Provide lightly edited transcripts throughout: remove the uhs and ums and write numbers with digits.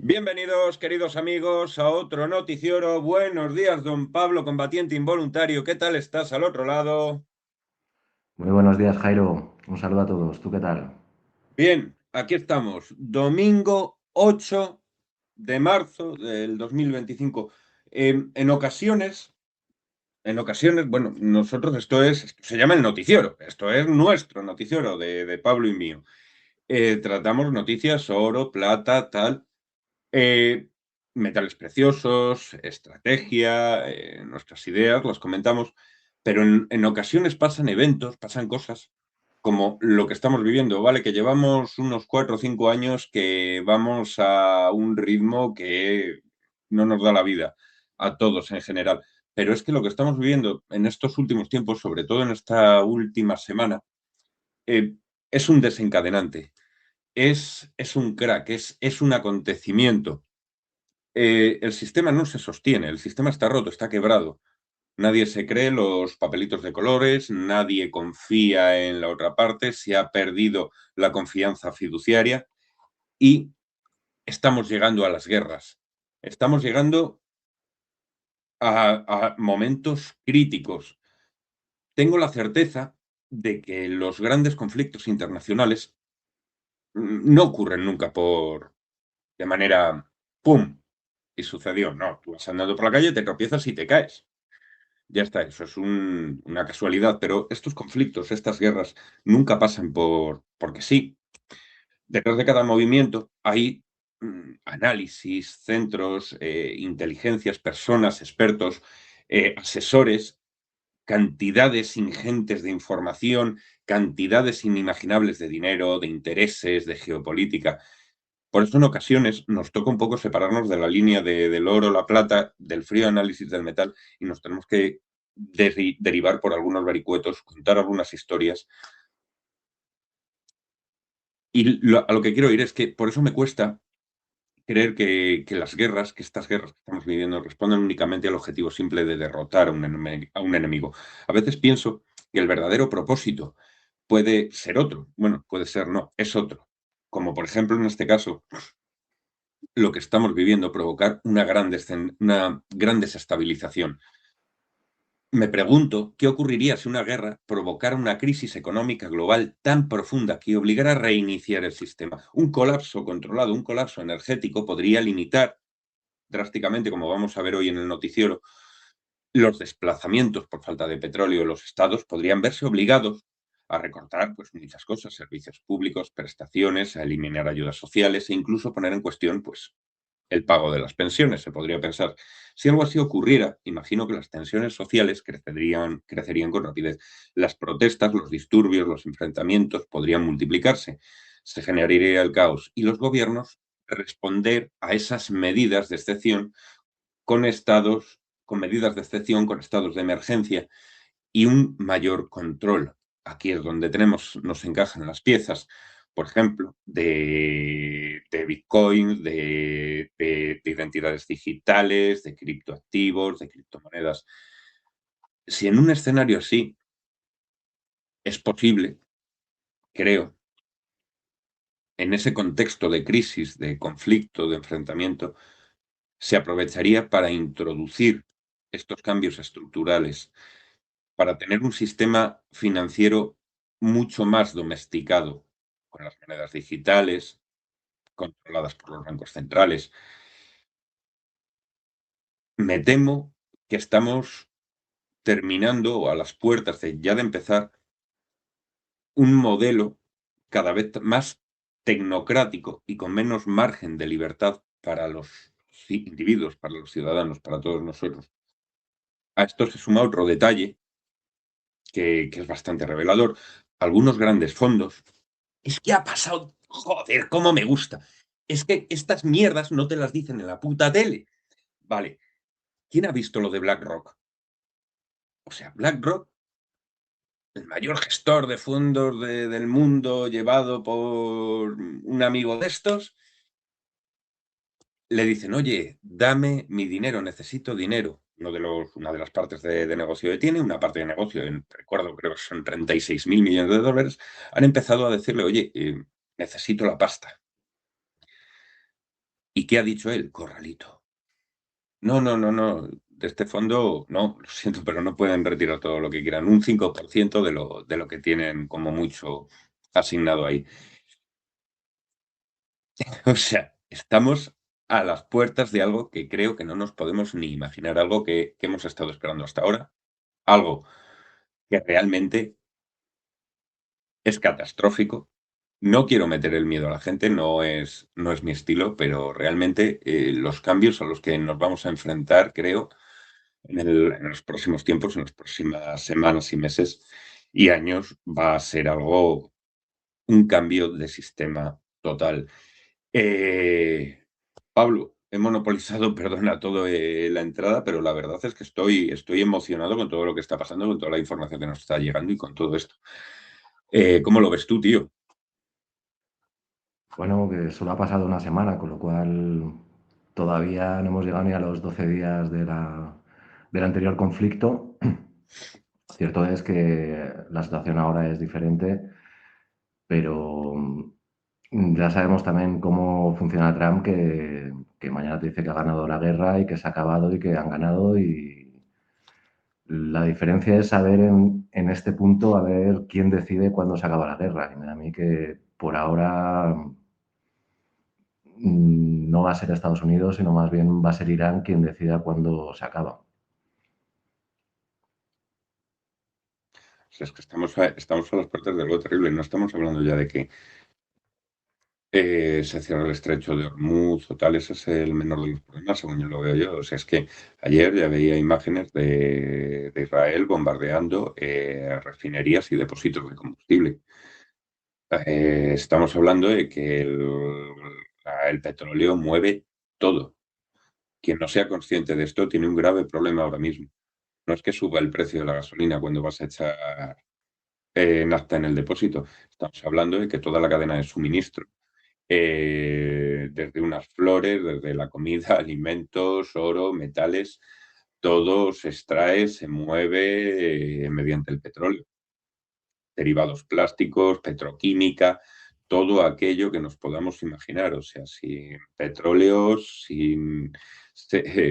Bienvenidos, queridos amigos, a otro noticiero. Buenos días, don Pablo, combatiente involuntario. ¿Qué tal estás al otro lado? Muy buenos días, Jairo. Un saludo a todos. ¿Tú qué tal? Bien, aquí estamos. Domingo 8 de marzo del 2025. En ocasiones, bueno, nosotros esto se llama el noticiero. Esto es nuestro noticiero de Pablo y mío. Tratamos noticias, oro, plata, tal. Eh, Metales preciosos, estrategia, nuestras ideas, las comentamos, pero en ocasiones pasan eventos, pasan cosas como lo que estamos viviendo, ¿vale? Que llevamos unos 4 o 5 años que vamos a un ritmo que no nos da la vida a todos en general. Pero es que lo que estamos viviendo en estos últimos tiempos, sobre todo en esta última semana, eh, es un desencadenante, es un crack, es un acontecimiento. El sistema no se sostiene, el sistema está roto, está quebrado. Nadie se cree los papelitos de colores, nadie confía en la otra parte, se ha perdido la confianza fiduciaria y estamos llegando a las guerras. Estamos llegando a momentos críticos. Tengo la certeza de que los grandes conflictos internacionales no ocurren nunca de manera ¡pum! Y sucedió. No, tú vas andando por la calle, te tropiezas y te caes. Ya está, eso es una casualidad, pero estos conflictos, estas guerras, nunca pasan porque sí. Detrás de cada movimiento hay análisis, centros, inteligencias, personas, expertos, asesores, cantidades ingentes de información, cantidades inimaginables de dinero, de intereses, de geopolítica. Por eso en ocasiones nos toca un poco separarnos de la línea del oro, la plata, del frío análisis del metal y nos tenemos que derivar por algunos vericuetos, contar algunas historias. Y a lo que quiero ir es que por eso me cuesta creer que las guerras, que estas guerras que estamos viviendo, responden únicamente al objetivo simple de derrotar a un enemigo. A veces pienso que el verdadero propósito puede ser otro. Bueno, puede ser no, es otro. Como por ejemplo en este caso lo que estamos viviendo, provocar una gran desestabilización. Me pregunto qué ocurriría si una guerra provocara una crisis económica global tan profunda que obligara a reiniciar el sistema. Un colapso controlado, un colapso energético podría limitar drásticamente, como vamos a ver hoy en el noticiero, los desplazamientos por falta de petróleo. Los estados podrían verse obligados a recortar pues, muchas cosas, servicios públicos, prestaciones, a eliminar ayudas sociales e incluso poner en cuestión pues, el pago de las pensiones, se podría pensar. Si algo así ocurriera, imagino que las tensiones sociales crecerían con rapidez. Las protestas, los disturbios, los enfrentamientos podrían multiplicarse. Se generaría el caos y los gobiernos responder a esas medidas de excepción con con medidas de excepción, con estados de emergencia y un mayor control. Aquí es donde nos encajan las piezas, por ejemplo, de Bitcoin, de identidades digitales, de criptoactivos, de criptomonedas. Si en un escenario así es posible, creo, en ese contexto de crisis, de conflicto, de enfrentamiento, se aprovecharía para introducir estos cambios estructurales, para tener un sistema financiero mucho más domesticado, con las monedas digitales, controladas por los bancos centrales. Me temo que estamos terminando o a las puertas de empezar un modelo cada vez más tecnocrático y con menos margen de libertad para los individuos, para los ciudadanos, para todos nosotros. A esto se suma otro detalle que es bastante revelador. Algunos grandes fondos. Es que ha pasado. Joder, cómo me gusta. Es que estas mierdas no te las dicen en la puta tele. Vale, ¿quién ha visto lo de BlackRock? O sea, BlackRock, el mayor gestor de fondos del mundo, llevado por un amigo de estos, le dicen, oye, dame mi dinero, necesito dinero. Una de las partes de negocio que tiene, una parte de negocio, recuerdo, creo que son 36.000 millones de dólares, han empezado a decirle, oye, necesito la pasta. ¿Y qué ha dicho él? Corralito. No, no, no, no. De este fondo, no, lo siento, pero no pueden retirar todo lo que quieran. Un 5% de lo que tienen como mucho asignado ahí. O sea, estamos a las puertas de algo que creo que no nos podemos ni imaginar, algo que hemos estado esperando hasta ahora, algo que realmente es catastrófico. No quiero meter el miedo a la gente, no es mi estilo, pero realmente los cambios a los que nos vamos a enfrentar, creo, en los próximos tiempos, en las próximas semanas y meses y años, va a ser algo, un cambio de sistema total. Eh, Pablo, he monopolizado, perdona, todo la entrada, pero la verdad es que estoy emocionado con todo lo que está pasando, con toda la información que nos está llegando y con todo esto. ¿Cómo lo ves tú, tío? Bueno, que solo ha pasado una semana, con lo cual todavía no hemos llegado ni a los 12 días del anterior conflicto. Cierto es que la situación ahora es diferente, pero ya sabemos también cómo funciona Trump, que mañana te dice que ha ganado la guerra y que se ha acabado y que han ganado. Y la diferencia es saber en este punto, a ver quién decide cuándo se acaba la guerra. Y me da a mí que por ahora no va a ser Estados Unidos, sino más bien va a ser Irán quien decida cuándo se acaba. O sea, es que estamos a las puertas de algo terrible. No estamos hablando ya de que se cierra el estrecho de Hormuz o tal. Ese es el menor de los problemas, según yo lo veo yo. O sea, es que ayer ya veía imágenes de Israel bombardeando refinerías y depósitos de combustible. Estamos hablando de que el petróleo mueve todo. Quien no sea consciente de esto tiene un grave problema ahora mismo. No es que suba el precio de la gasolina cuando vas a echar nafta en el depósito. Estamos hablando de que toda la cadena de suministro, desde unas flores, desde la comida, alimentos, oro, metales, todo se extrae, se mueve mediante el petróleo. Derivados plásticos, petroquímica, todo aquello que nos podamos imaginar. O sea, sin petróleo,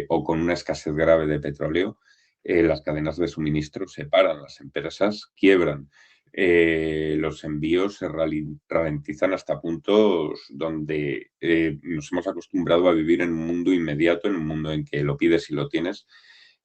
o con una escasez grave de petróleo, las cadenas de suministro se paran, las empresas quiebran, los envíos se ralentizan hasta puntos donde nos hemos acostumbrado a vivir en un mundo inmediato, en un mundo en que lo pides y lo tienes.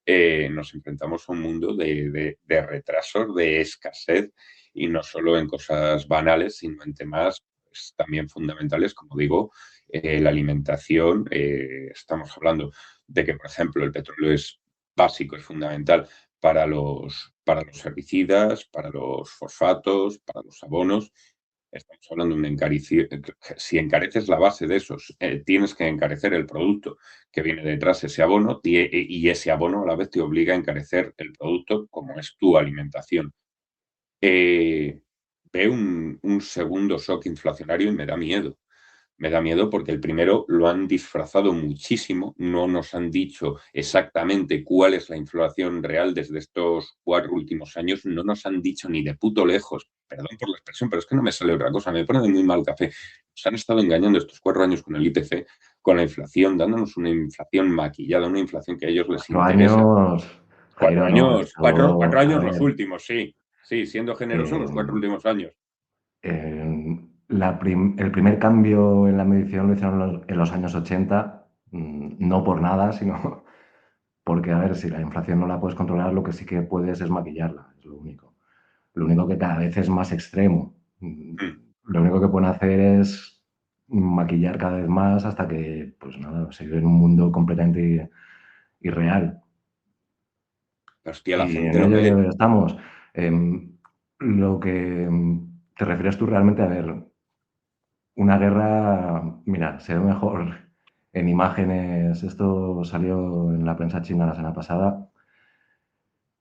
Nos enfrentamos a un mundo de retrasos, de escasez, y no solo en cosas banales, sino en temas pues, también fundamentales, como digo, la alimentación. Estamos hablando de que, por ejemplo, el petróleo es básico, es fundamental para los herbicidas, para los fosfatos, para los abonos. Estamos hablando de un encarecimiento. Si encareces la base de esos, tienes que encarecer el producto que viene detrás, ese abono, y ese abono a la vez te obliga a encarecer el producto como es tu alimentación. Eh, Veo un segundo shock inflacionario y me da miedo. Me da miedo porque el primero lo han disfrazado muchísimo, no nos han dicho exactamente cuál es la inflación real desde estos 4 últimos años, no nos han dicho ni de puto lejos, perdón por la expresión, pero es que no me sale otra cosa, me pone de muy mal café. Nos han estado engañando estos 4 años con el IPC, con la inflación, dándonos una inflación maquillada, una inflación que a ellos les 4 años, interesa. Cuatro Jairo, no, años, cuatro, esto, cuatro a años los ver, últimos, sí. Sí, siendo generoso, los eh, 4 últimos años. el primer cambio en la medición lo hicieron en los años 80, no por nada, sino porque, a ver, si la inflación no la puedes controlar, lo que sí que puedes es maquillarla, es lo único. Lo único que cada vez es más extremo. Mm. Lo único que pueden hacer es maquillar cada vez más hasta que, pues nada, se vive en un mundo completamente irreal. Hostia, la Y gente en lo ello ve. estamos. Lo que te refieres tú realmente a ver, una guerra, mira, se ve mejor en imágenes. Esto salió en la prensa china la semana pasada.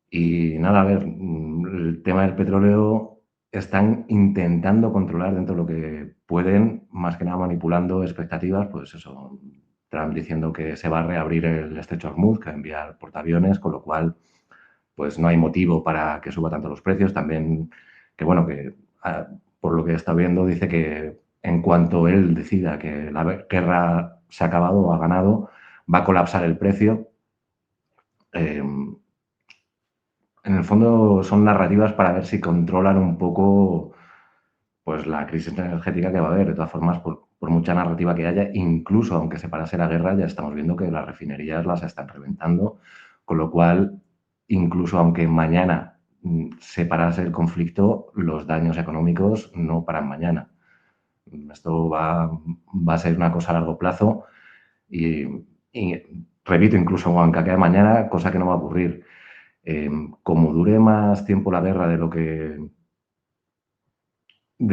Y nada, a ver, el tema del petróleo están intentando controlar dentro de lo que pueden, más que nada manipulando expectativas, pues eso, Trump diciendo que se va a reabrir el estrecho de Hormuz, que va a enviar portaaviones, con lo cual pues no hay motivo para que suba tanto los precios. También que bueno, que por lo que está viendo dice que en cuanto él decida que la guerra se ha acabado o ha ganado, va a colapsar el precio. En el fondo son narrativas para ver si controlan un poco pues la crisis energética que va a haber. De todas formas, por mucha narrativa que haya, incluso aunque se parase la guerra, ya estamos viendo que las refinerías las están reventando, con lo cual, incluso aunque mañana se parase el conflicto, los daños económicos no paran mañana. Esto va a ser una cosa a largo plazo y, y repito, incluso aunque acabe mañana, cosa que no va a ocurrir. Como dure más tiempo la guerra de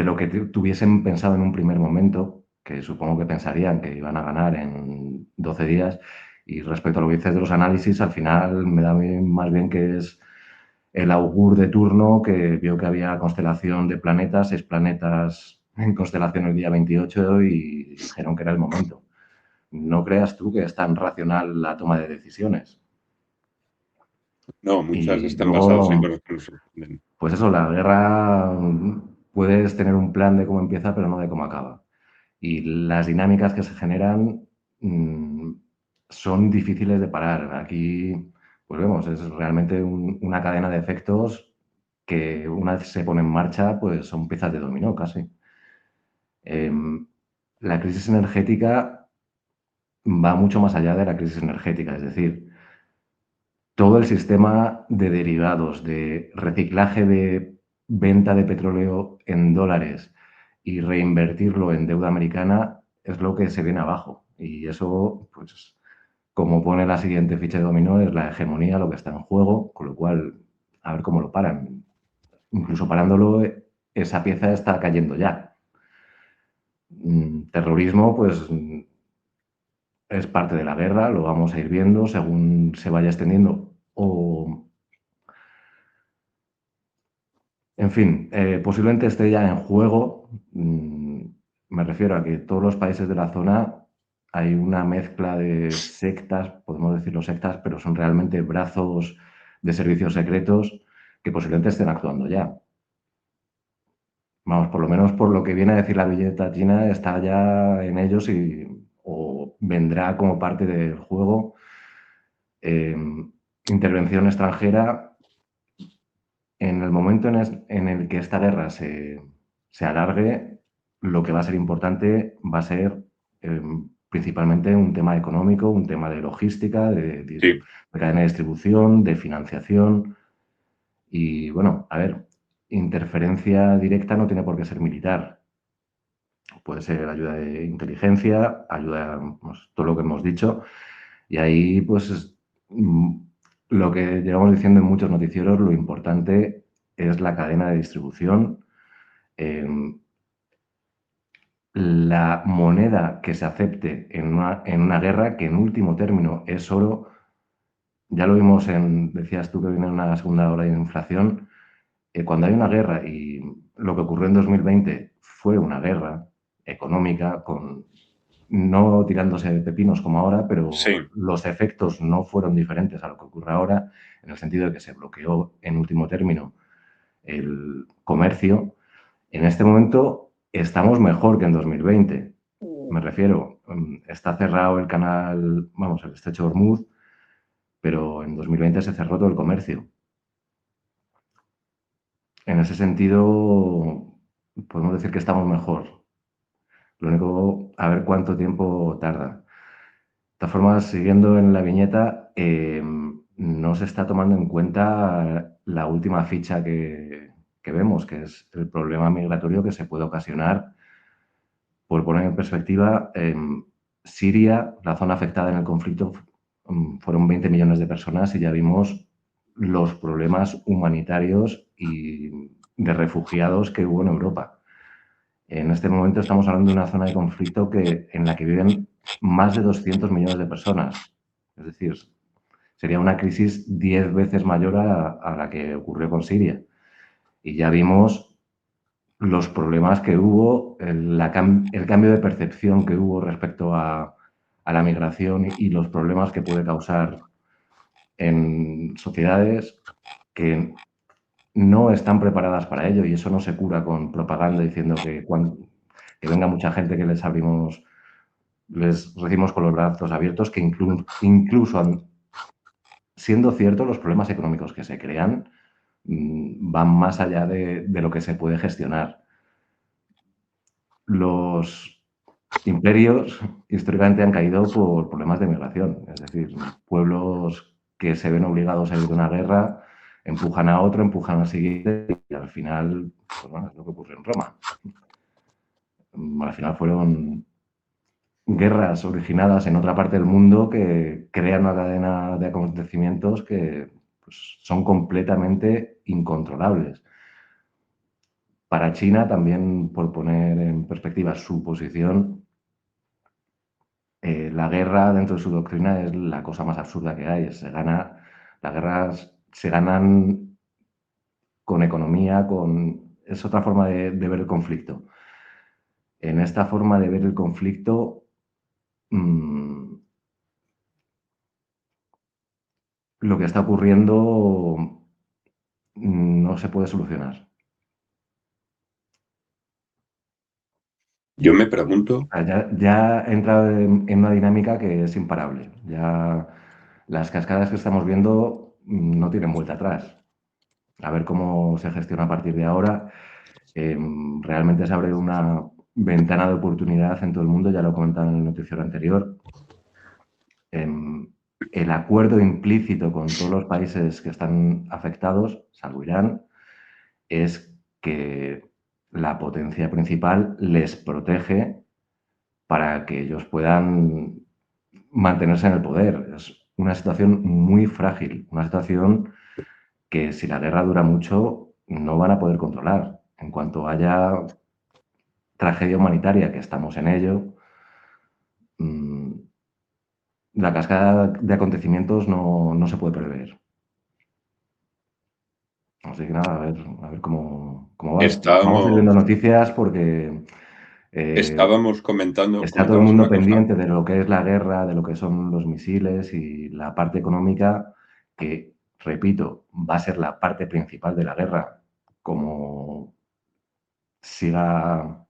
lo que tuviesen pensado en un primer momento, que supongo que pensarían que iban a ganar en 12 días, y respecto a lo que dices de los análisis, al final me da más bien que es el augur de turno que vio que había constelación de planetas, 6 planetas en constelación el día 28 y dijeron que era el momento. No creas tú que es tan racional la toma de decisiones. No, muchas Y están basadas en luego, cosas que nos sorprenden. pues eso, la guerra puedes tener un plan de cómo empieza, pero no de cómo acaba. Y las dinámicas que se generan mmm, son difíciles de parar. Aquí, pues vemos, es realmente una cadena de efectos que una vez se pone en marcha, pues son piezas de dominó casi. Eh, la crisis energética va mucho más allá de la crisis energética, es decir, todo el sistema de derivados, de reciclaje de venta de petróleo en dólares y reinvertirlo en deuda americana es lo que se viene abajo. Y eso, pues, como pone la siguiente ficha de dominó, es la hegemonía lo que está en juego, con lo cual, a ver cómo lo paran. Incluso parándolo, esa pieza está cayendo ya. Terrorismo, pues es parte de la guerra, lo vamos a ir viendo según se vaya extendiendo o en fin, posiblemente esté ya en juego. Me refiero a que todos los países de la zona hay una mezcla de sectas, podemos decirlo sectas, pero son realmente brazos de servicios secretos que posiblemente estén actuando ya. Vamos, por lo menos por lo que viene a decir la billeta china, está ya en ellos o vendrá como parte del juego. Eh, intervención extranjera en el momento en el que esta guerra se alargue, lo que va a ser importante va a ser eh, principalmente un tema económico, un tema de logística, Sí, de cadena de distribución, de financiación. Y bueno, a ver, interferencia directa no tiene por qué ser militar. Puede ser ayuda de inteligencia, ayuda, pues, todo lo que hemos dicho. Y ahí, pues, lo que llevamos diciendo en muchos noticieros, lo importante es la cadena de distribución. Eh, la moneda que se acepte en una guerra, que en último término es oro, ya lo vimos decías tú que viene una segunda ola de inflación, cuando hay una guerra y lo que ocurrió en 2020 fue una guerra económica con no tirándose de pepinos como ahora, pero sí. los efectos no fueron diferentes a lo que ocurre ahora, en el sentido de que se bloqueó en último término el comercio. En este momento estamos mejor que en 2020. Me refiero, está cerrado el canal, vamos, el estrecho de Hormuz, pero en 2020 se cerró todo el comercio. En ese sentido, podemos decir que estamos mejor. Lo único, a ver cuánto tiempo tarda. De todas formas, siguiendo en la viñeta, no se está tomando en cuenta la última ficha que vemos, que es el problema migratorio que se puede ocasionar. Por poner en perspectiva, Siria, la zona afectada en el conflicto, fueron 20 millones de personas y ya vimos los problemas humanitarios y de refugiados que hubo en Europa. En este momento estamos hablando de una zona de conflicto en la que viven más de 200 millones de personas. Es decir, sería una crisis 10 veces mayor a la que ocurrió con Siria. Y ya vimos los problemas que hubo, el cambio de percepción que hubo respecto a la migración y los problemas que puede causar en sociedades que no están preparadas para ello y eso no se cura con propaganda diciendo que venga mucha gente que les abrimos les recibimos con los brazos abiertos, que incluso siendo cierto, los problemas económicos que se crean van más allá de lo que se puede gestionar. Los imperios históricamente han caído por problemas de migración, es decir, pueblos que se ven obligados a ir de una guerra empujan a otro, empujan al siguiente y al final, pues bueno, es lo que ocurrió en Roma. Al final fueron guerras originadas en otra parte del mundo que crean una cadena de acontecimientos que pues, son completamente incontrolables. Para China, también por poner en perspectiva su posición, la guerra dentro de su doctrina es la cosa más absurda que hay. Las guerras se ganan con economía, es otra forma de ver el conflicto. En esta forma de ver el conflicto, lo que está ocurriendo no se puede solucionar. Yo me pregunto, Ya ha entrado en una dinámica que es imparable. Ya las cascadas que estamos viendo no tienen vuelta atrás. A ver cómo se gestiona a partir de ahora. Realmente se abre una ventana de oportunidad en todo el mundo, ya lo comentaba en el noticiero anterior. El acuerdo implícito con todos los países que están afectados, salvo Irán, es que la potencia principal les protege para que ellos puedan mantenerse en el poder. Es una situación muy frágil, una situación que si la guerra dura mucho no van a poder controlar. En cuanto haya tragedia humanitaria, que estamos en ello, la cascada de acontecimientos no se puede prever. Así que nada, a ver cómo va. Vamos a ir viendo estábamos, noticias porque estábamos está todo el comentabas mundo una cosa. pendiente de lo que es la guerra, de lo que son los misiles y la parte económica, que, repito, va a ser la parte principal de la guerra. Como siga,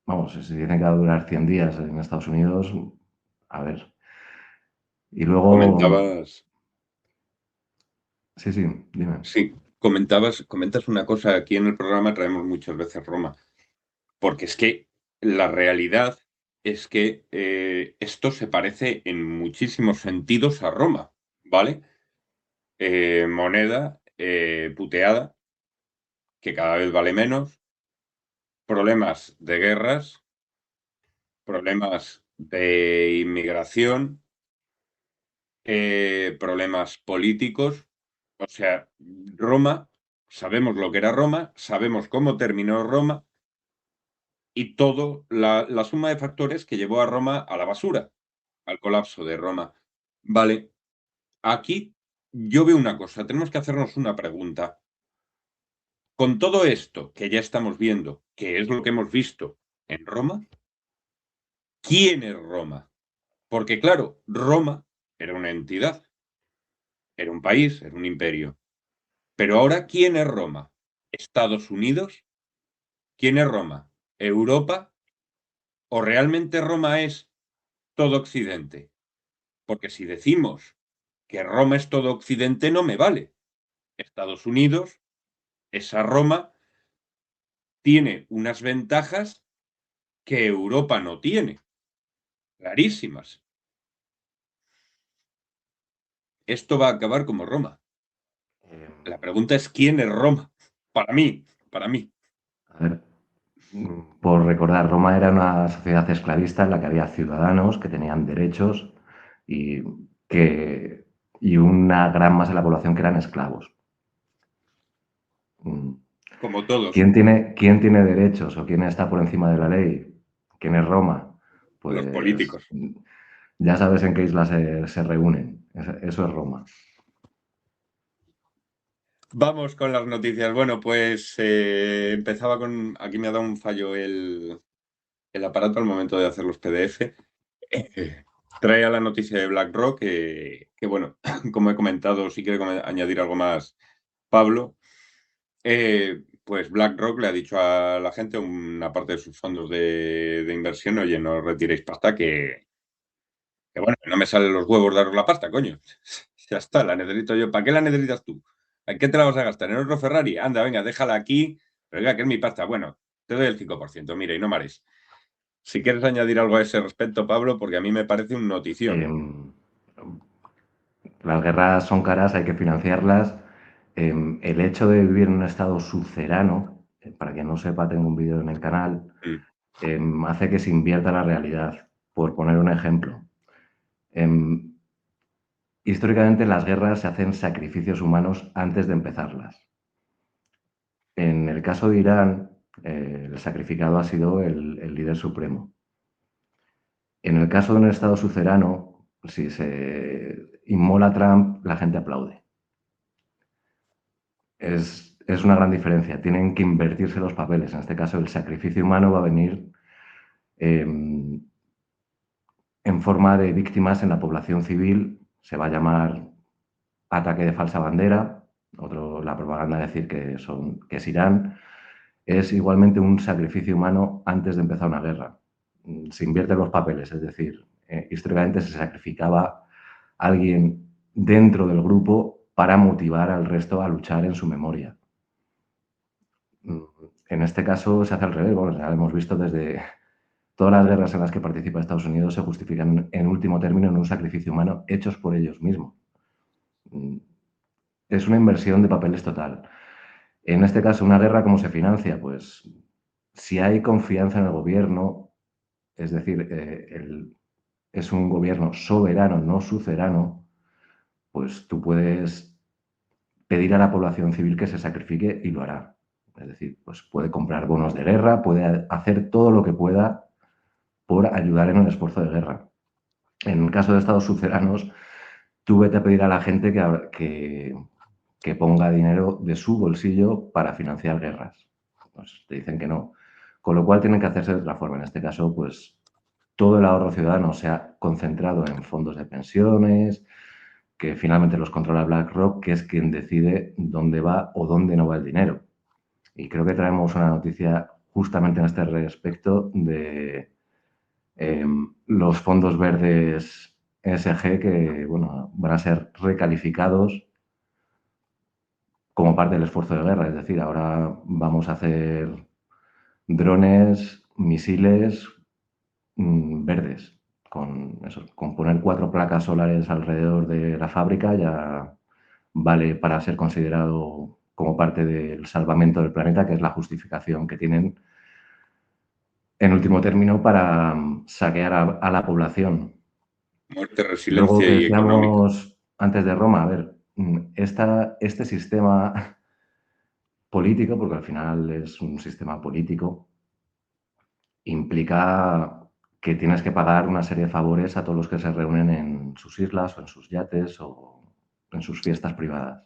vamos, si dicen que va a durar 100 días en Estados Unidos, a ver. Y luego, Comentabas, sí, dime. sí, comentas una cosa. Aquí en el programa traemos muchas veces Roma, porque es que la realidad es que esto se parece en muchísimos sentidos a Roma, ¿vale? Moneda puteada, que cada vez vale menos, problemas de guerras, problemas de inmigración, problemas políticos. O sea, Roma, sabemos lo que era Roma, sabemos cómo terminó Roma y todo la suma de factores que llevó a Roma a la basura, al colapso de Roma. Vale, aquí yo veo una cosa, tenemos que hacernos una pregunta. Con todo esto que ya estamos viendo, que es lo que hemos visto en Roma, ¿quién es Roma? Porque claro, Roma era una entidad, era un país, era un imperio. Pero ahora, ¿quién es Roma? ¿Estados Unidos? ¿Quién es Roma? ¿Europa? ¿O realmente Roma es todo Occidente? Porque si decimos que Roma es todo Occidente, no me vale. Estados Unidos, esa Roma, tiene unas ventajas que Europa no tiene, clarísimas. Esto va a acabar como Roma. La pregunta es, ¿quién es Roma? Para mí. A ver, por recordar, Roma era una sociedad esclavista en la que había ciudadanos que tenían derechos y, que, y una gran masa de la población que eran esclavos. Mm, Como todos ¿Quién tiene derechos o quién está por encima de la ley? ¿Quién es Roma? los Pues políticos. ya sabes en qué isla se reúnen. Eso es Roma. Vamos con las noticias. Bueno, pues empezaba con... Aquí me ha dado un fallo el aparato al momento de hacer los PDF. Traía la noticia de BlackRock, que bueno, como he comentado, si quiere añadir algo más, Pablo. pues BlackRock le ha dicho a la gente, una parte de sus fondos de inversión, oye, no retiréis pasta, que bueno, que no me salen los huevos daros la pasta, coño. Ya está, la necesito yo. ¿Para qué la necesitas tú? ¿En qué te la vas a gastar? ¿En otro Ferrari? Anda, venga, déjala aquí. Pero venga, que es mi pasta. Bueno, te doy el 5%, mira, y no mares. Si quieres añadir algo a ese respecto, Pablo, porque a mí me parece un notición. Em, las guerras son caras, hay que financiarlas. El hecho de vivir en un estado subcerráneo, para quien no sepa, tengo un vídeo en el canal, Mm, hace que se invierta la realidad. Por poner un ejemplo, em, históricamente las guerras se hacen sacrificios humanos antes de empezarlas. En el caso de Irán, el sacrificado ha sido el líder supremo. En el caso de un estado sucerano, si se inmola Trump, la gente aplaude. Es una gran diferencia. Tienen que invertirse los papeles. En este caso, el sacrificio humano va a venir eh, en forma de víctimas en la población civil. Se va a llamar ataque de falsa bandera. La propaganda decir que es Irán. Es igualmente un sacrificio humano antes de empezar una guerra. Se invierten los papeles, es decir, históricamente se sacrificaba a alguien dentro del grupo para motivar al resto a luchar en su memoria. En este caso se hace al revés. Bueno, ya lo hemos visto desde todas las guerras en las que participa Estados Unidos se justifican en último término en un sacrificio humano hechos por ellos mismos. Es una inversión de papeles total. En este caso, una guerra, ¿cómo se financia? Pues si hay confianza en el gobierno, es decir, es un gobierno soberano, no sucerano, pues tú puedes pedir a la población civil que se sacrifique y lo hará. Es decir, pues puede comprar bonos de guerra, puede hacer todo lo que pueda por ayudar en el esfuerzo de guerra. En el caso de estados suceranos, tú vete a pedir a la gente que ponga dinero de su bolsillo para financiar guerras. Pues te dicen que no. Con lo cual tienen que hacerse de otra forma. En este caso, pues todo el ahorro ciudadano se ha concentrado en fondos de pensiones, que finalmente los controla BlackRock, que es quien decide dónde va o dónde no va el dinero. Y creo que traemos una noticia justamente en este respecto de los fondos verdes ESG que bueno, van a ser recalificados como parte del esfuerzo de guerra. Es decir, ahora vamos a hacer drones, misiles verdes. Con poner 4 placas solares alrededor de la fábrica ya vale para ser considerado como parte del salvamento del planeta, que es la justificación que tienen en último término para saquear a la población. muerte, Luego resiliencia que y económica. decíamos antes de Roma, a ver, este sistema político, porque al final es un sistema político, implica que tienes que pagar una serie de favores a todos los que se reúnen en sus islas o en sus yates o en sus fiestas privadas.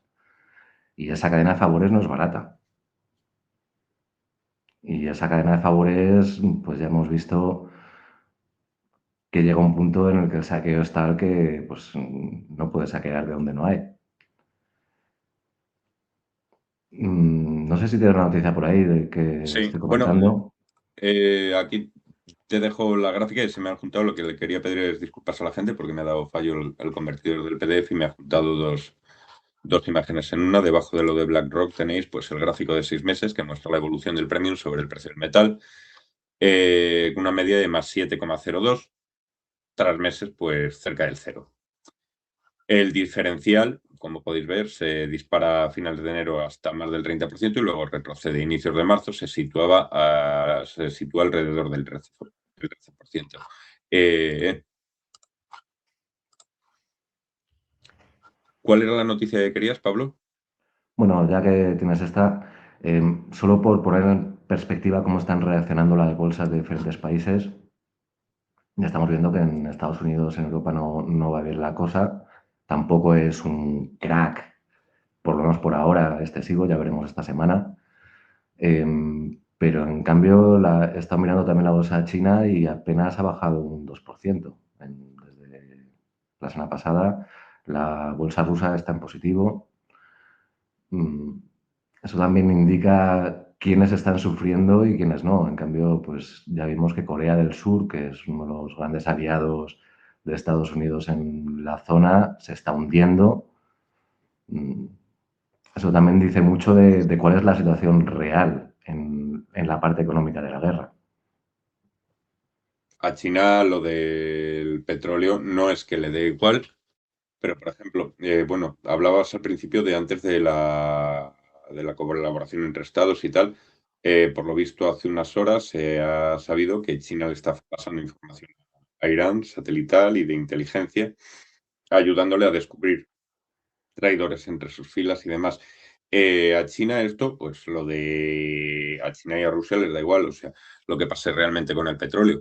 Y esa cadena de favores no es barata. Y esa cadena de favores, pues ya hemos visto que llega un punto en el que el saqueo es tal que pues, no puedes saquear de donde no hay. No sé si tienes una noticia por ahí de que Sí, estoy bueno, comentando. aquí te dejo la gráfica y se me han juntado. Lo que le quería pedir es disculpas a la gente porque me ha dado fallo el convertidor del PDF y me ha juntado dos imágenes en una. Debajo de lo de BlackRock tenéis pues el gráfico de 6 meses que muestra la evolución del premium sobre el precio del metal, una media de más 7,02, tras meses pues cerca del cero. El diferencial, como podéis ver, se dispara a finales de enero hasta más del 30% y luego retrocede. A inicios de marzo se sitúa alrededor del 13%. ¿Cuál era la noticia que querías, Pablo? Bueno, ya que tienes esta, solo por poner en perspectiva cómo están reaccionando las bolsas de diferentes países, ya estamos viendo que en Estados Unidos, en Europa no va bien la cosa, tampoco es un crack, por lo menos por ahora, excesivo, ya veremos esta semana. Pero en cambio he estado mirando también la bolsa china y apenas ha bajado un 2%. Desde la semana pasada la bolsa rusa está en positivo. Eso también indica quiénes están sufriendo y quiénes no. En cambio, pues ya vimos que Corea del Sur, que es uno de los grandes aliados de Estados Unidos en la zona, se está hundiendo. Mm, Eso también dice mucho de cuál es la situación real en la parte económica de la guerra. A China lo del petróleo no es que le dé igual, pero por ejemplo, bueno, hablabas al principio de antes de la colaboración entre estados y tal. Por lo visto, hace unas horas se ha sabido que China le está pasando información a Irán, satelital y de inteligencia, ayudándole a descubrir traidores entre sus filas y demás. A China esto, pues a China y a Rusia les da igual, o sea, lo que pase realmente con el petróleo.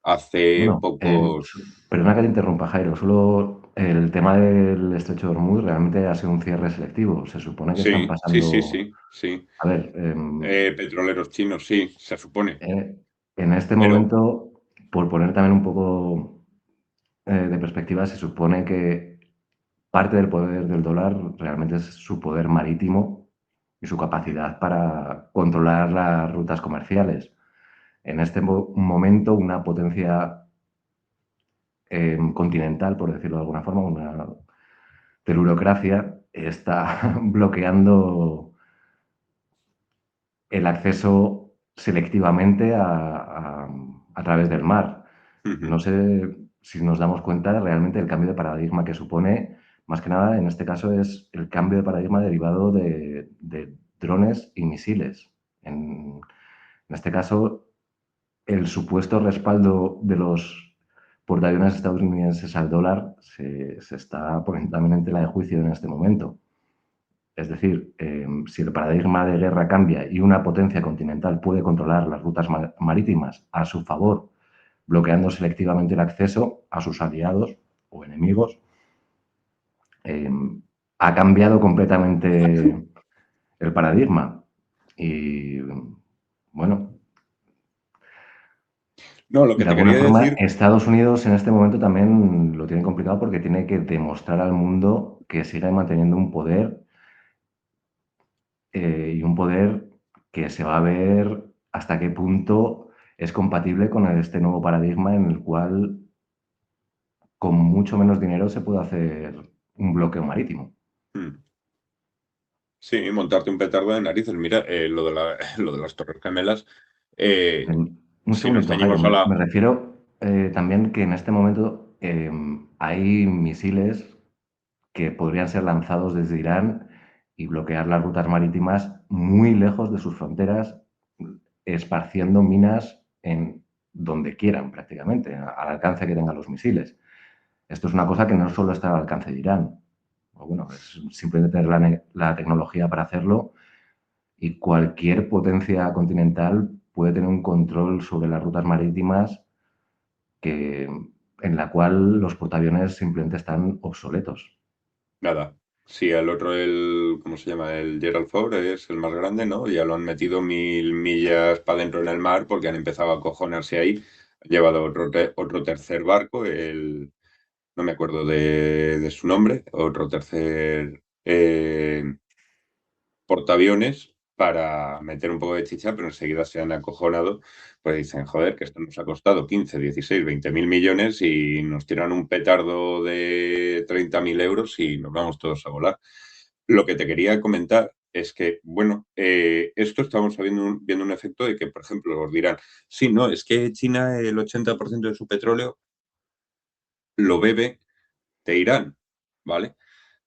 Hace Bueno, pocos. perdona que te interrumpa, Jairo. Solo el tema del estrecho de Hormuz realmente ha sido un cierre selectivo. Se supone que están Sí, sí, sí, pasando. sí, sí. A ver, Petroleros chinos, sí, se supone. eh, en este Pero. momento, por poner también un poco de perspectiva, se supone que parte del poder del dólar realmente es su poder marítimo y su capacidad para controlar las rutas comerciales. En este momento, una potencia continental, por decirlo de alguna forma, una telurocracia, está bloqueando el acceso selectivamente a través del mar. No Ujú, sé si nos damos cuenta realmente del cambio de paradigma que supone, más que nada en este caso es el cambio de paradigma derivado de drones y misiles. En este caso, el supuesto respaldo de los portaaviones estadounidenses al dólar se está poniendo también en tela de juicio en este momento. Es decir, si el paradigma de guerra cambia y una potencia continental puede controlar las rutas marítimas a su favor, bloqueando selectivamente el acceso a sus aliados o enemigos, eh, ha cambiado completamente el paradigma. Y bueno, no, lo que de te alguna quería forma, decir. Estados Unidos en este momento también lo tiene complicado porque tiene que demostrar al mundo que sigue manteniendo un poder y un poder que se va a ver hasta qué punto es compatible con este nuevo paradigma en el cual con mucho menos dinero se puede hacer un bloqueo marítimo. mm, sí, montarte un petardo de narices. Mira, lo de las Torres Gemelas, eh, Un si nos segundito, Jairo. ceñimos a Me la. refiero también que en este momento hay misiles que podrían ser lanzados desde Irán y bloquear las rutas marítimas muy lejos de sus fronteras, esparciendo minas en donde quieran prácticamente, al alcance que tengan los misiles. Esto es una cosa que no solo está al alcance de Irán. Bueno, es simplemente tener la tecnología para hacerlo y cualquier potencia continental puede tener un control sobre las rutas marítimas que, en la cual los portaaviones simplemente están obsoletos. Nada. Sí, el otro, ¿cómo se llama? El Gerald Ford es el más grande, ¿no? Ya lo han metido 1000 millas para adentro en el mar porque han empezado a acojonarse ahí. Ha llevado otro tercer barco, no me acuerdo de su nombre, otro tercer portaaviones para meter un poco de chicha, pero enseguida se han acojonado, pues dicen, joder, que esto nos ha costado 15, 16, 20.000 millones y nos tiran un petardo de 30.000 euros y nos vamos todos a volar. Lo que te quería comentar es que, bueno, esto estamos viendo un efecto de que, por ejemplo, os dirán, sí, no, es que China el 80% de su petróleo lo bebe de Irán, ¿vale?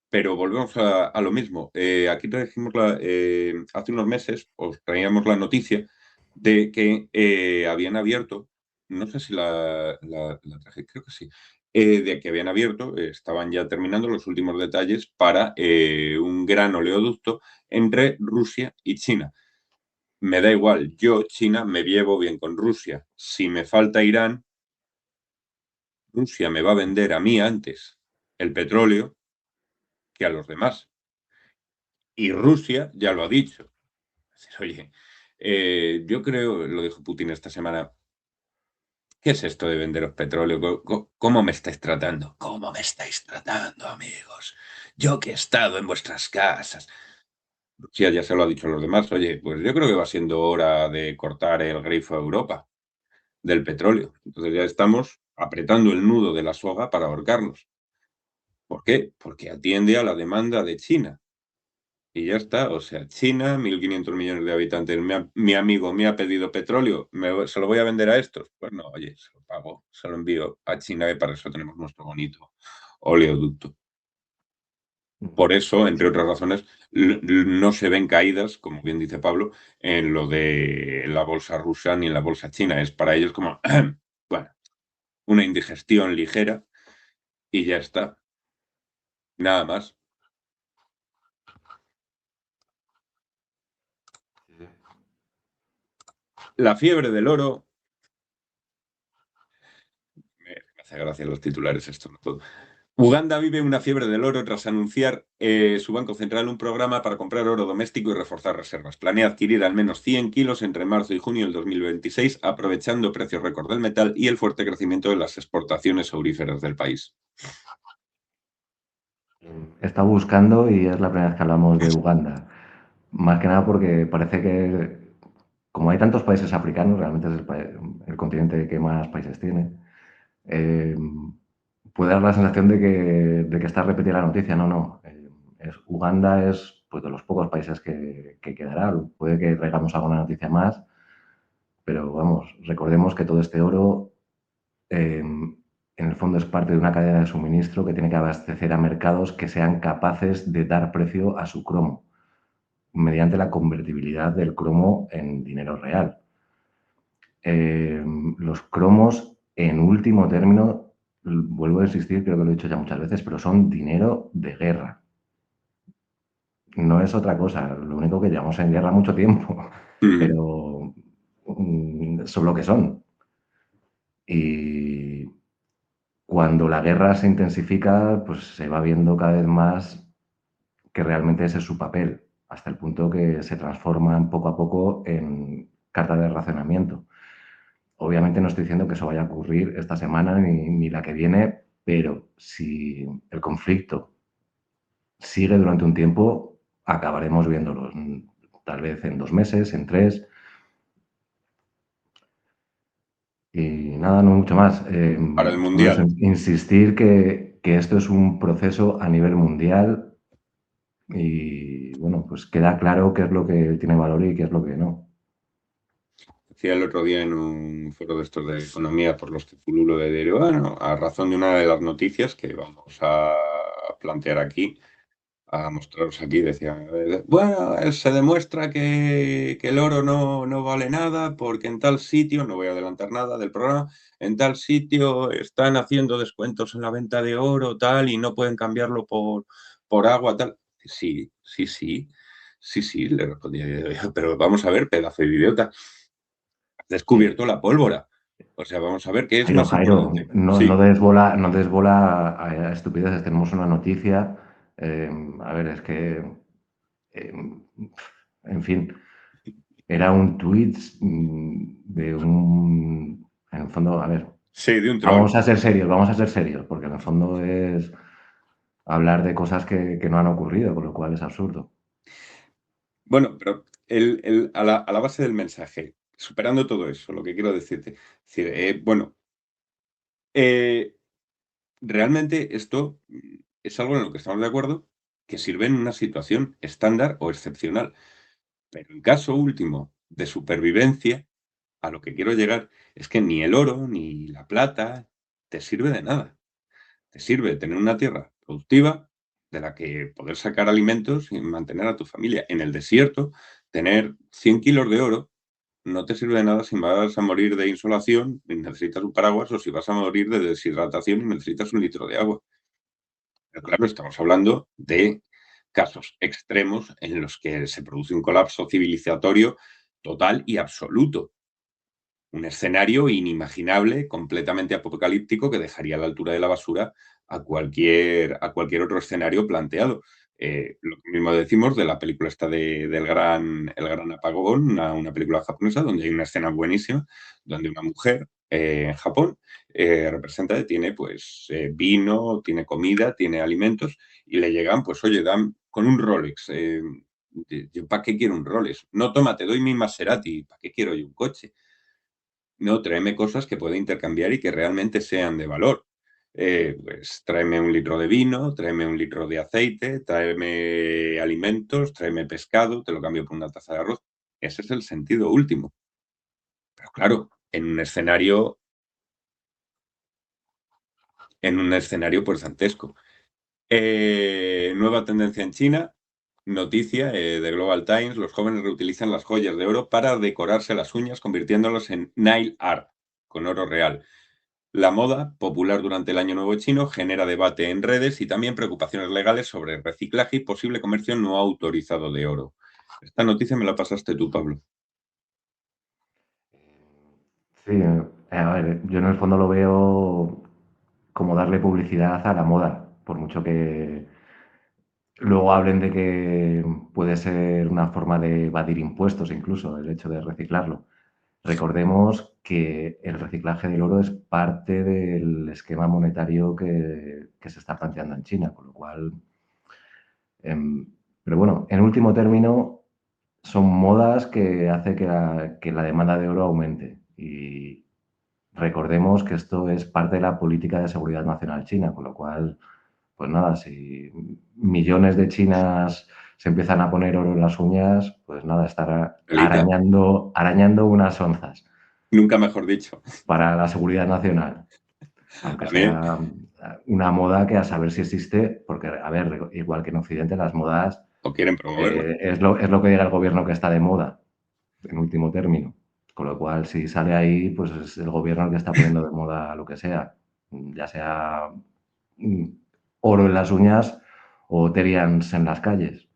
Pero volvemos a lo mismo. Aquí trajimos hace unos meses, os traíamos la noticia de que habían abierto, no sé si la traje, creo que sí, de que habían abierto, estaban ya terminando los últimos detalles para un gran oleoducto entre Rusia y China. Me da igual, yo, China, me llevo bien con Rusia. Si me falta Irán, Rusia me va a vender a mí antes el petróleo que a los demás. Y Rusia ya lo ha dicho. Decir, oye, yo creo, lo dijo Putin esta semana, ¿qué es esto de venderos petróleo? ¿Cómo me estáis tratando? ¿Cómo me estáis tratando, amigos? Yo que he estado en vuestras casas. Rusia ya se lo ha dicho a los demás, oye, pues yo creo que va siendo hora de cortar el grifo a Europa del petróleo. Entonces ya estamos apretando el nudo de la soga para ahorcarnos. ¿Por qué? Porque atiende a la demanda de China. Y ya está, o sea, China, 1.500 millones de habitantes, mi amigo me ha pedido petróleo, ¿se lo voy a vender a estos? Pues no, oye, se lo pago, se lo envío a China y para eso tenemos nuestro bonito oleoducto. Por eso, entre otras razones, no se ven caídas, como bien dice Pablo, en lo de la bolsa rusa ni en la bolsa china. Es para ellos como, bueno, una indigestión ligera y ya está, nada más. La fiebre del oro, me hace gracia los titulares esto, ¿no? Todo. Uganda vive una fiebre del oro tras anunciar su Banco Central un programa para comprar oro doméstico y reforzar reservas. Planea adquirir al menos 100 kilos entre marzo y junio del 2026, aprovechando precios récord del metal y el fuerte crecimiento de las exportaciones auríferas del país. Está buscando y es la primera vez que hablamos de Uganda. Más que nada porque parece que, como hay tantos países africanos, realmente es el continente que más países tiene, eh, puede dar la sensación de que está repetida la noticia. No, no. Uganda es pues, de los pocos países que quedará. Puede que traigamos alguna noticia más, pero vamos, recordemos que todo este oro en el fondo es parte de una cadena de suministro que tiene que abastecer a mercados que sean capaces de dar precio a su cromo mediante la convertibilidad del cromo en dinero real. Los cromos, en último término, vuelvo a insistir, creo que lo he dicho ya muchas veces, pero son dinero de guerra. No es otra cosa, lo único que llevamos en guerra mucho tiempo, pero son lo que son. Y cuando la guerra se intensifica, pues se va viendo cada vez más que realmente ese es su papel, hasta el punto que se transforman poco a poco en carta de racionamiento. Obviamente no estoy diciendo que eso vaya a ocurrir esta semana ni la que viene, pero si el conflicto sigue durante un tiempo, acabaremos viéndolos, tal vez en 2 meses, en 3. Y nada, no mucho más. Para el Solo eso, Mundial. insistir que esto es un proceso a nivel mundial y, bueno, pues queda claro qué es lo que tiene valor y qué es lo que no. Decía el otro día en un foro de estos de economía por los que pululo de diario, bueno, a razón de una de las noticias que vamos a plantear aquí, a mostraros aquí, decía, bueno, se demuestra que el oro no vale nada porque en tal sitio, no voy a adelantar nada del programa, en tal sitio están haciendo descuentos en la venta de oro, tal, y no pueden cambiarlo por agua, tal. Sí, sí, sí, sí, sí, le respondí, pero vamos a ver, pedazo de idiota, has Sí. descubierto la pólvora. O sea, vamos a ver qué es Jairo, más Jairo, importante. no Sí, desbola, no desbola a estupideces. Tenemos una noticia. A ver, es que, eh, en fin, era un tweet de un. En el fondo, a ver, sí, de un troll. vamos a ser serios, porque en el fondo es hablar de cosas que no han ocurrido, con lo cual es absurdo. Bueno, pero a la base del mensaje, superando todo eso, lo que quiero decirte, es decir, bueno, eh, realmente esto es algo en lo que estamos de acuerdo, que sirve en una situación estándar o excepcional, pero en caso último de supervivencia, a lo que quiero llegar es que ni el oro ni la plata te sirve de nada. Te sirve tener una tierra productiva de la que poder sacar alimentos y mantener a tu familia. En el desierto, tener 100 kilos de oro no te sirve de nada si vas a morir de insolación y necesitas un paraguas o si vas a morir de deshidratación y necesitas un litro de agua. Pero claro, estamos hablando de casos extremos en los que se produce un colapso civilizatorio total y absoluto. Un escenario inimaginable, completamente apocalíptico, que dejaría a la altura de la basura a cualquier otro escenario planteado. Lo mismo decimos de la película esta El Gran Apagón, una película japonesa donde hay una escena buenísima, donde una mujer en Japón tiene pues vino, tiene comida, tiene alimentos y le llegan, pues oye, dan con un Rolex. ¿Yo para qué quiero un Rolex? No, toma, te doy mi Maserati, ¿para qué quiero yo un coche? No, tráeme cosas que pueda intercambiar y que realmente sean de valor. Pues tráeme un litro de vino, tráeme un litro de aceite, tráeme alimentos, tráeme pescado, te lo cambio por una taza de arroz. Ese es el sentido último. Pero claro, en un escenario pues dantesco. Nueva tendencia en China, noticia de Global Times, los jóvenes reutilizan las joyas de oro para decorarse las uñas, convirtiéndolos en nail art, con oro real. La moda, popular durante el Año Nuevo chino, genera debate en redes y también preocupaciones legales sobre reciclaje y posible comercio no autorizado de oro. Esta noticia me la pasaste tú, Pablo. Sí, a ver, yo en el fondo lo veo como darle publicidad a la moda, por mucho que luego hablen de que puede ser una forma de evadir impuestos, incluso el hecho de reciclarlo. Recordemos que el reciclaje del oro es parte del esquema monetario que se está planteando en China, con lo cual, pero bueno, en último término, son modas que hace que la demanda de oro aumente. Y recordemos que esto es parte de la política de seguridad nacional china, con lo cual, pues nada, si millones de chinas se empiezan a poner oro en las uñas, pues nada, estar Elita, arañando unas onzas nunca mejor dicho. para la seguridad nacional, aunque A mí, sea una moda que a saber si existe, porque, a ver, igual que en Occidente, las modas o quieren promoverla. es lo que diga el gobierno que está de moda, en último término. Con lo cual, si sale ahí, pues es el gobierno el que está poniendo de moda lo que sea, ya sea mm, oro en las uñas o Terians en las calles.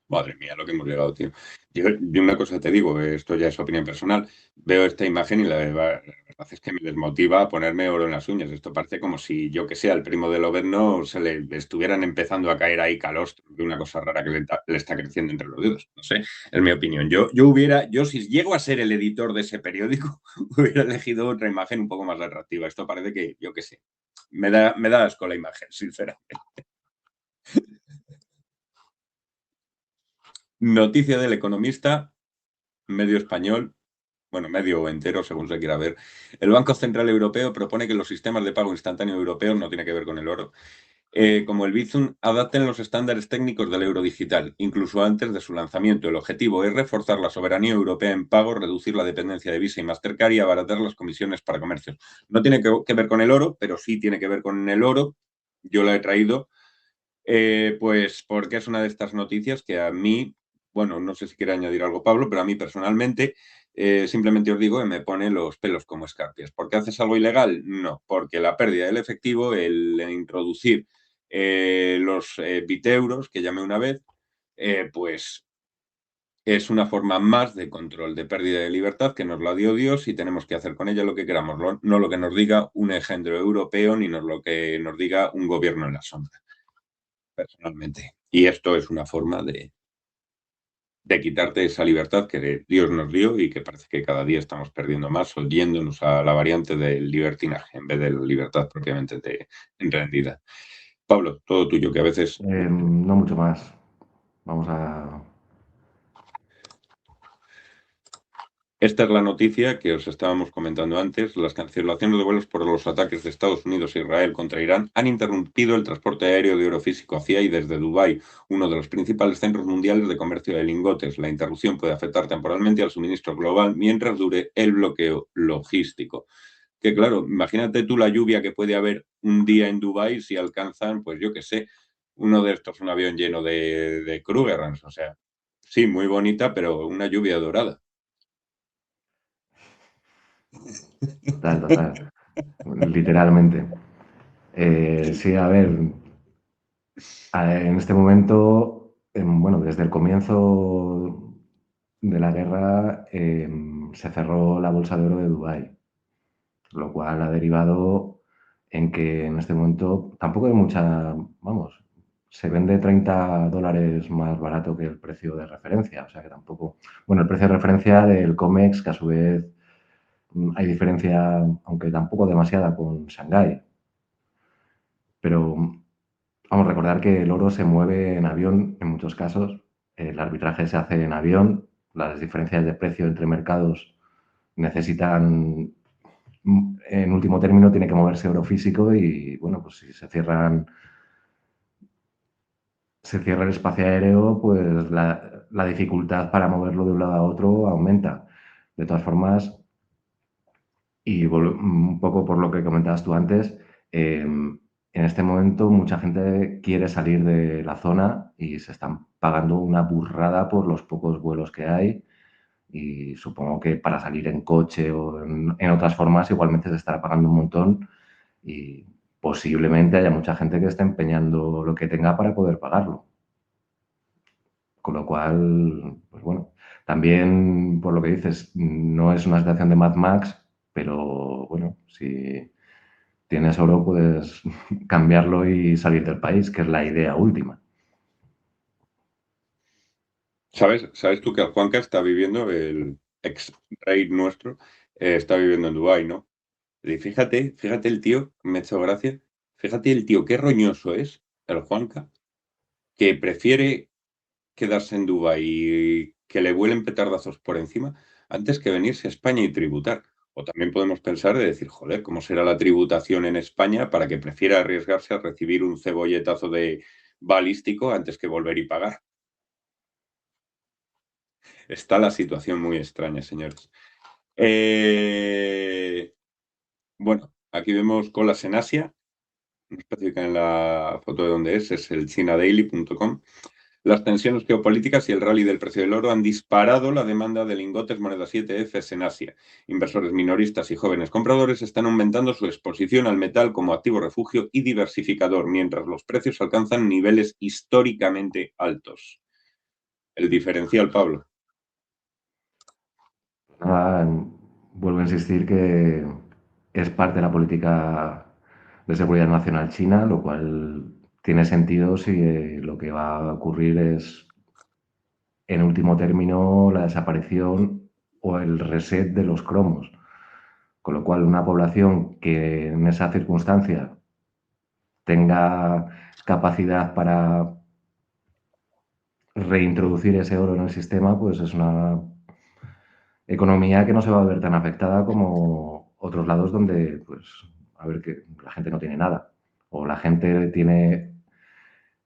Madre mía, lo que hemos llegado, tío. Yo una cosa te digo, esto ya es opinión personal. Veo esta imagen y la verdad es que me desmotiva a ponerme oro en las uñas. Esto parece como si, yo que sé, al primo del Oberno se le estuvieran empezando a caer ahí calostros de una cosa rara que le está creciendo entre los dedos. No sé, es mi opinión. Yo si llego a ser el editor de ese periódico, hubiera elegido otra imagen un poco más atractiva. Esto parece que, yo que sé, me da asco la imagen, sinceramente. Noticia del Economista, medio español, bueno, medio o entero, según se quiera ver. El Banco Central Europeo propone que los sistemas de pago instantáneo europeos, no tiene que ver con el oro, como el Bizum, adapten los estándares técnicos del euro digital, incluso antes de su lanzamiento. El objetivo es reforzar la soberanía europea en pago, reducir la dependencia de Visa y Mastercard y abaratar las comisiones para comercios. No tiene que ver con el oro, pero sí tiene que ver con el oro. Yo la he traído pues porque es una de estas noticias que a mí, bueno, no sé si quiere añadir algo Pablo, pero a mí personalmente simplemente os digo que me pone los pelos como escarpias. ¿Por qué haces algo ilegal? No, porque la pérdida del efectivo, el introducir los biteuros, que llamé una vez, pues es una forma más de control, de pérdida de libertad que nos la dio Dios y tenemos que hacer con ella lo que queramos, no lo que nos diga un engendro europeo ni lo que nos diga un gobierno en la sombra personalmente. Y esto es una forma de quitarte esa libertad que Dios nos dio y que parece que cada día estamos perdiendo más, oyéndonos a la variante del libertinaje en vez de la libertad propiamente entendida. Pablo, todo tuyo, que a veces No mucho más. Vamos a... esta es la noticia que os estábamos comentando antes. Las cancelaciones de vuelos por los ataques de Estados Unidos e Israel contra Irán han interrumpido el transporte aéreo de oro físico hacia y desde Dubái, uno de los principales centros mundiales de comercio de lingotes. La interrupción puede afectar temporalmente al suministro global mientras dure el bloqueo logístico. Que claro, imagínate tú la lluvia que puede haber un día en Dubái si alcanzan, pues yo qué sé, uno de estos, un avión lleno de Krugerrands. O sea, sí, muy bonita, pero una lluvia dorada. Total, total. Literalmente. Sí, a ver, en este momento, bueno, desde el comienzo de la guerra se cerró la bolsa de oro de Dubái, lo cual ha derivado en que en este momento tampoco hay mucha, vamos, se vende $30 más barato que el precio de referencia, o sea que tampoco, bueno, el precio de referencia del COMEX, que a su vez hay diferencia, aunque tampoco demasiada, con Shanghái, pero vamos a recordar que el oro se mueve en avión en muchos casos el arbitraje se hace en avión, las diferencias de precio entre mercados necesitan, en último término, tiene que moverse oro físico y, bueno, pues si se cierra el espacio aéreo, pues la dificultad para moverlo de un lado a otro aumenta. De todas formas, y un poco por lo que comentabas tú antes, en este momento mucha gente quiere salir de la zona y se están pagando una burrada por los pocos vuelos que hay y supongo que para salir en coche o en otras formas igualmente se estará pagando un montón y posiblemente haya mucha gente que esté empeñando lo que tenga para poder pagarlo. Con lo cual, pues bueno, también por lo que dices, no es una situación de Mad Max, pero bueno, si tienes oro puedes cambiarlo y salir del país, que es la idea última. ¿Sabes tú que el Juanca está viviendo, el ex rey nuestro, está viviendo en Dubái, ¿no? Y fíjate el tío, me ha hecho gracia, fíjate el tío qué roñoso es, el Juanca, que prefiere quedarse en Dubái y que le vuelen petardazos por encima antes que venirse a España y tributar. O también podemos pensar de decir, joder, ¿cómo será la tributación en España para que prefiera arriesgarse a recibir un cebolletazo de balístico antes que volver y pagar? Está la situación muy extraña, señores. Bueno, aquí vemos colas en Asia, no especifica en la foto de dónde es el chinadaily.com. Las tensiones geopolíticas y el rally del precio del oro han disparado la demanda de lingotes monedas 7Fs en Asia. Inversores minoristas y jóvenes compradores están aumentando su exposición al metal como activo refugio y diversificador, mientras los precios alcanzan niveles históricamente altos. El diferencial, Pablo. Nada, vuelvo a insistir que es parte de la política de seguridad nacional china, lo cual tiene sentido si lo que va a ocurrir es, en último término, la desaparición o el reset de los cromos. Con lo cual, una población que en esa circunstancia tenga capacidad para reintroducir ese oro en el sistema, pues es una economía que no se va a ver tan afectada como otros lados donde, pues, a ver, que la gente no tiene nada. O la gente tiene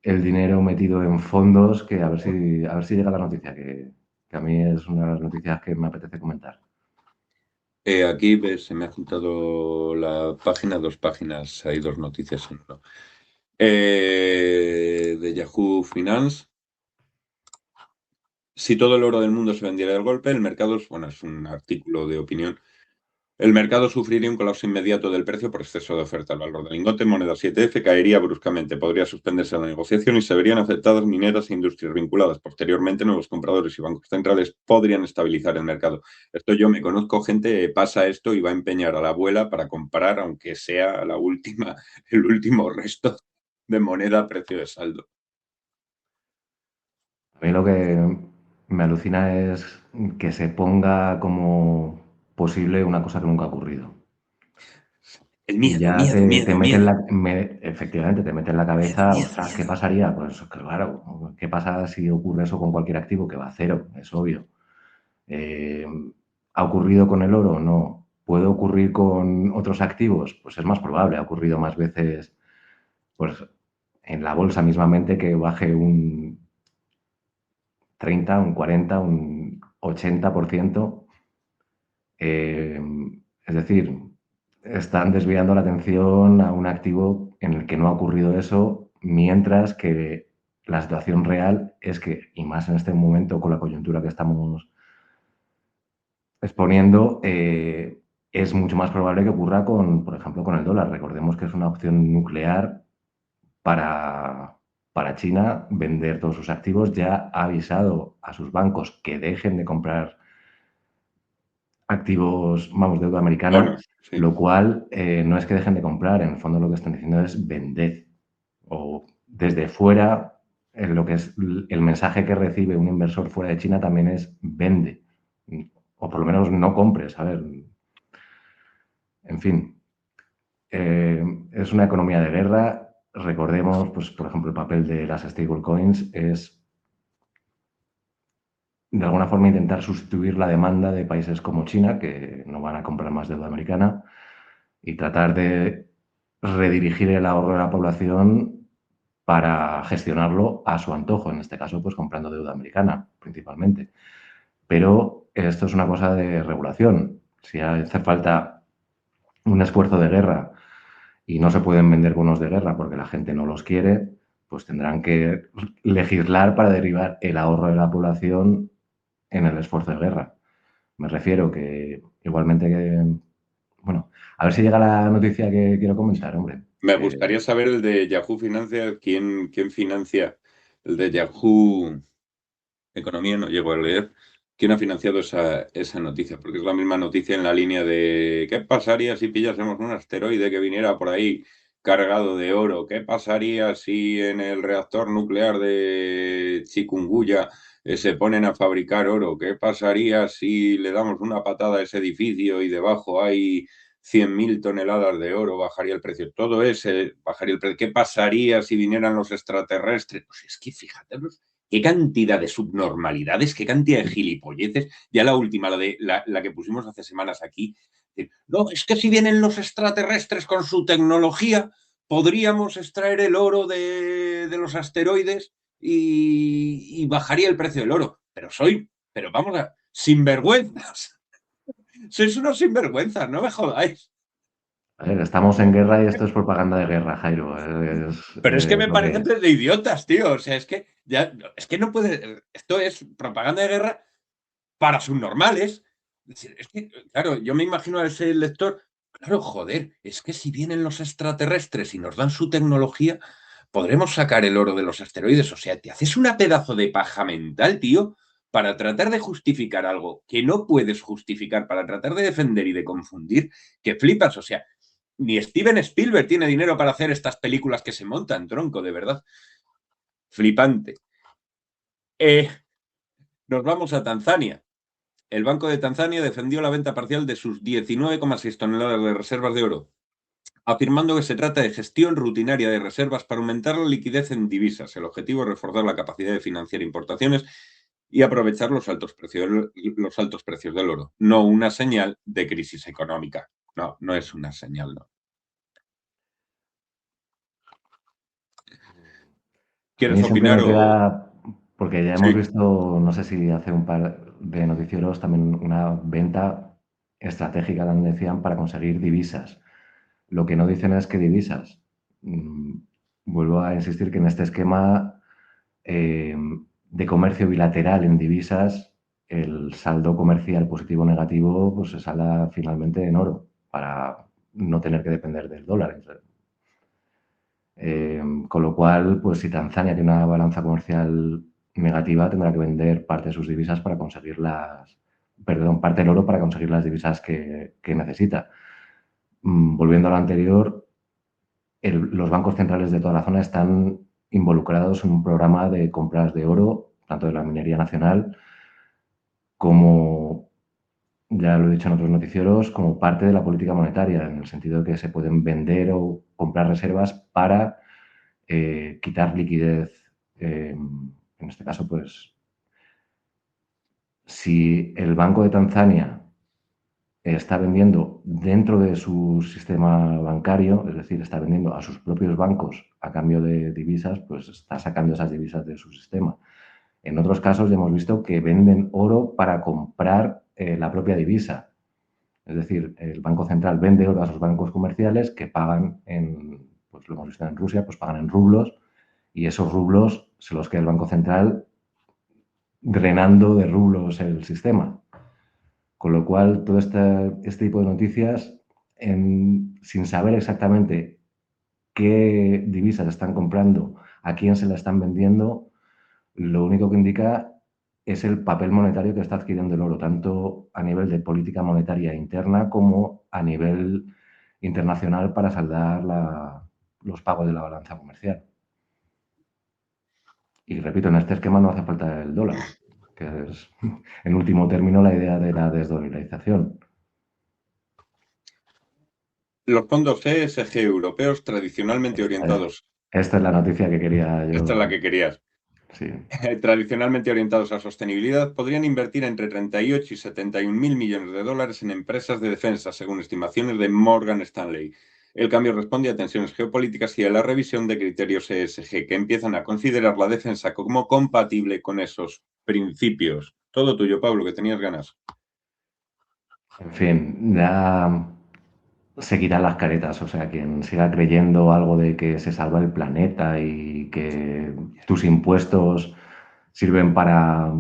el dinero metido en fondos que a ver si llega la noticia, que a mí es una de las noticias que me apetece comentar. Aquí ves, se me ha juntado la página, dos páginas, hay dos noticias en uno. De Yahoo Finance. Si todo el oro del mundo se vendiera de golpe, el mercado, bueno, es un artículo de opinión, el mercado sufriría un colapso inmediato del precio por exceso de oferta. El valor del lingote, moneda 7F, caería bruscamente. Podría suspenderse la negociación y se verían afectadas mineras e industrias vinculadas. Posteriormente, nuevos compradores y bancos centrales podrían estabilizar el mercado. Esto yo me conozco gente, pasa esto y va a empeñar a la abuela para comprar, aunque sea la última, el último resto de moneda a precio de saldo. A mí lo que me alucina es que se ponga como posible una cosa que nunca ha ocurrido. El Y miedo, ya miedo, te miedo, mete miedo. efectivamente, te mete en la Miedo, cabeza, miedo, ostras, ¿qué miedo. pasaría? Pues claro, ¿qué pasa si ocurre eso con cualquier activo? Que va a cero, es obvio. Eh, ¿Ha ocurrido con el oro? No. ¿Puede ocurrir con otros activos? Pues es más probable, ha ocurrido más veces, pues en la bolsa mismamente que baje un 30, un 40, un 80%. Eh, es decir, están desviando la atención a un activo en el que no ha ocurrido eso, mientras que la situación real es que, y más en este momento con la coyuntura que estamos exponiendo, es mucho más probable que ocurra con, por ejemplo, con el dólar. Recordemos que es una opción nuclear para, para China vender todos sus activos. Ya ha avisado a sus bancos que dejen de comprar activos, vamos, deuda americana, Bonos, sí. lo cual no es que dejen de comprar, en el fondo lo que están diciendo es vender. O desde fuera, lo que es el mensaje que recibe un inversor fuera de China también es vende. O por lo menos no compres, a ver. En fin, es una economía de guerra. Recordemos, pues, por ejemplo, el papel de las stablecoins es de alguna forma intentar sustituir la demanda de países como China, que no van a comprar más deuda americana, y tratar de redirigir el ahorro de la población para gestionarlo a su antojo, en este caso, pues comprando deuda americana, principalmente. Pero esto es una cosa de regulación. Si hace falta un esfuerzo de guerra y no se pueden vender bonos de guerra porque la gente no los quiere, pues tendrán que legislar para derivar el ahorro de la población en el esfuerzo de guerra. Me refiero que igualmente que, bueno, a ver si llega la noticia que quiero comentar, hombre. Me gustaría saber el de Yahoo Financial, quién financia el de Yahoo Economía, no llego a leer. ¿Quién ha financiado esa noticia? Porque es la misma noticia en la línea de ¿qué pasaría si pillásemos un asteroide que viniera por ahí cargado de oro? ¿Qué pasaría si en el reactor nuclear de Chikungunya se ponen a fabricar oro? ¿Qué pasaría si le damos una patada a ese edificio y debajo hay 100.000 toneladas de oro? Bajaría el precio. Todo ese bajaría el precio. ¿Qué pasaría si vinieran los extraterrestres? Pues es que fíjate, qué cantidad de subnormalidades, qué cantidad de gilipolleces. Ya la última, la que pusimos hace semanas aquí. No, es que si vienen los extraterrestres con su tecnología, podríamos extraer el oro de los asteroides y bajaría el precio del oro. Pero vamos a, sinvergüenzas. Sois unos sinvergüenzas, no me jodáis. A ver, estamos en guerra y esto es propaganda de guerra, Jairo. Pero es que Es me lo parece que... de idiotas, tío. O sea, es que no puede. Esto es propaganda de guerra para subnormales. Es que, claro, yo me imagino a ese lector, claro, joder, es que si vienen los extraterrestres y nos dan su tecnología, podremos sacar el oro de los asteroides. O sea, te haces una pedazo de paja mental, tío, para tratar de justificar algo que no puedes justificar, para tratar de defender y de confundir, que flipas. O sea, ni Steven Spielberg tiene dinero para hacer estas películas que se montan, tronco, de verdad. Flipante. Eh, Nos vamos a Tanzania. El Banco de Tanzania defendió la venta parcial de sus 19,6 toneladas de reservas de oro, afirmando que se trata de gestión rutinaria de reservas para aumentar la liquidez en divisas. El objetivo es reforzar la capacidad de financiar importaciones y aprovechar los altos precios del oro. No una señal de crisis económica. No, no es una señal, no. A mí ¿Quieres siempre opinar me o...? queda, porque ya hemos Sí. visto, no sé si hace un par de noticieros, también una venta estratégica, donde decían, para conseguir divisas. Lo que no dicen es qué divisas. Mm, Vuelvo a insistir que en este esquema eh, de comercio bilateral en divisas, el saldo comercial positivo o negativo pues se salda finalmente en oro para no tener que depender del dólar. Con lo cual, pues si Tanzania tiene una balanza comercial negativa, tendrá que vender parte de sus divisas para conseguir perdón, parte del oro para conseguir las divisas que necesita. Volviendo a lo anterior, los bancos centrales de toda la zona están involucrados en un programa de compras de oro, tanto de la minería nacional como, ya lo he dicho en otros noticieros, como parte de la política monetaria, en el sentido de que se pueden vender o comprar reservas para quitar liquidez. En este caso, pues, si el Banco de Tanzania está vendiendo dentro de su sistema bancario, es decir, está vendiendo a sus propios bancos a cambio de divisas, pues está sacando esas divisas de su sistema. En otros casos ya hemos visto que venden oro para comprar la propia divisa. Es decir, el Banco Central vende oro a sus bancos comerciales que pagan pues lo hemos visto en Rusia, pues pagan en rublos y esos rublos se los queda el Banco Central drenando de rublos el sistema. Con lo cual, todo este tipo de noticias, sin saber exactamente qué divisas están comprando, a quién se la están vendiendo, lo único que indica es el papel monetario que está adquiriendo el oro, tanto a nivel de política monetaria interna como a nivel internacional para saldar los pagos de la balanza comercial. Y repito, en este esquema no hace falta el dólar, que es, en último término, la idea de la desdolarización. Los fondos ESG europeos tradicionalmente Es- orientados. Esta es la noticia que quería Esta es la yo. que querías. Sí. tradicionalmente orientados a sostenibilidad, podrían invertir entre 38 y 71.000 millones de dólares en empresas de defensa, según estimaciones de Morgan Stanley. El cambio responde a tensiones geopolíticas y a la revisión de criterios ESG, que empiezan a considerar la defensa como compatible con esos principios. Todo tuyo, Pablo, que tenías ganas. En fin, ya se quitan las caretas. O sea, quien siga creyendo algo de que se salva el planeta y que tus impuestos sirven para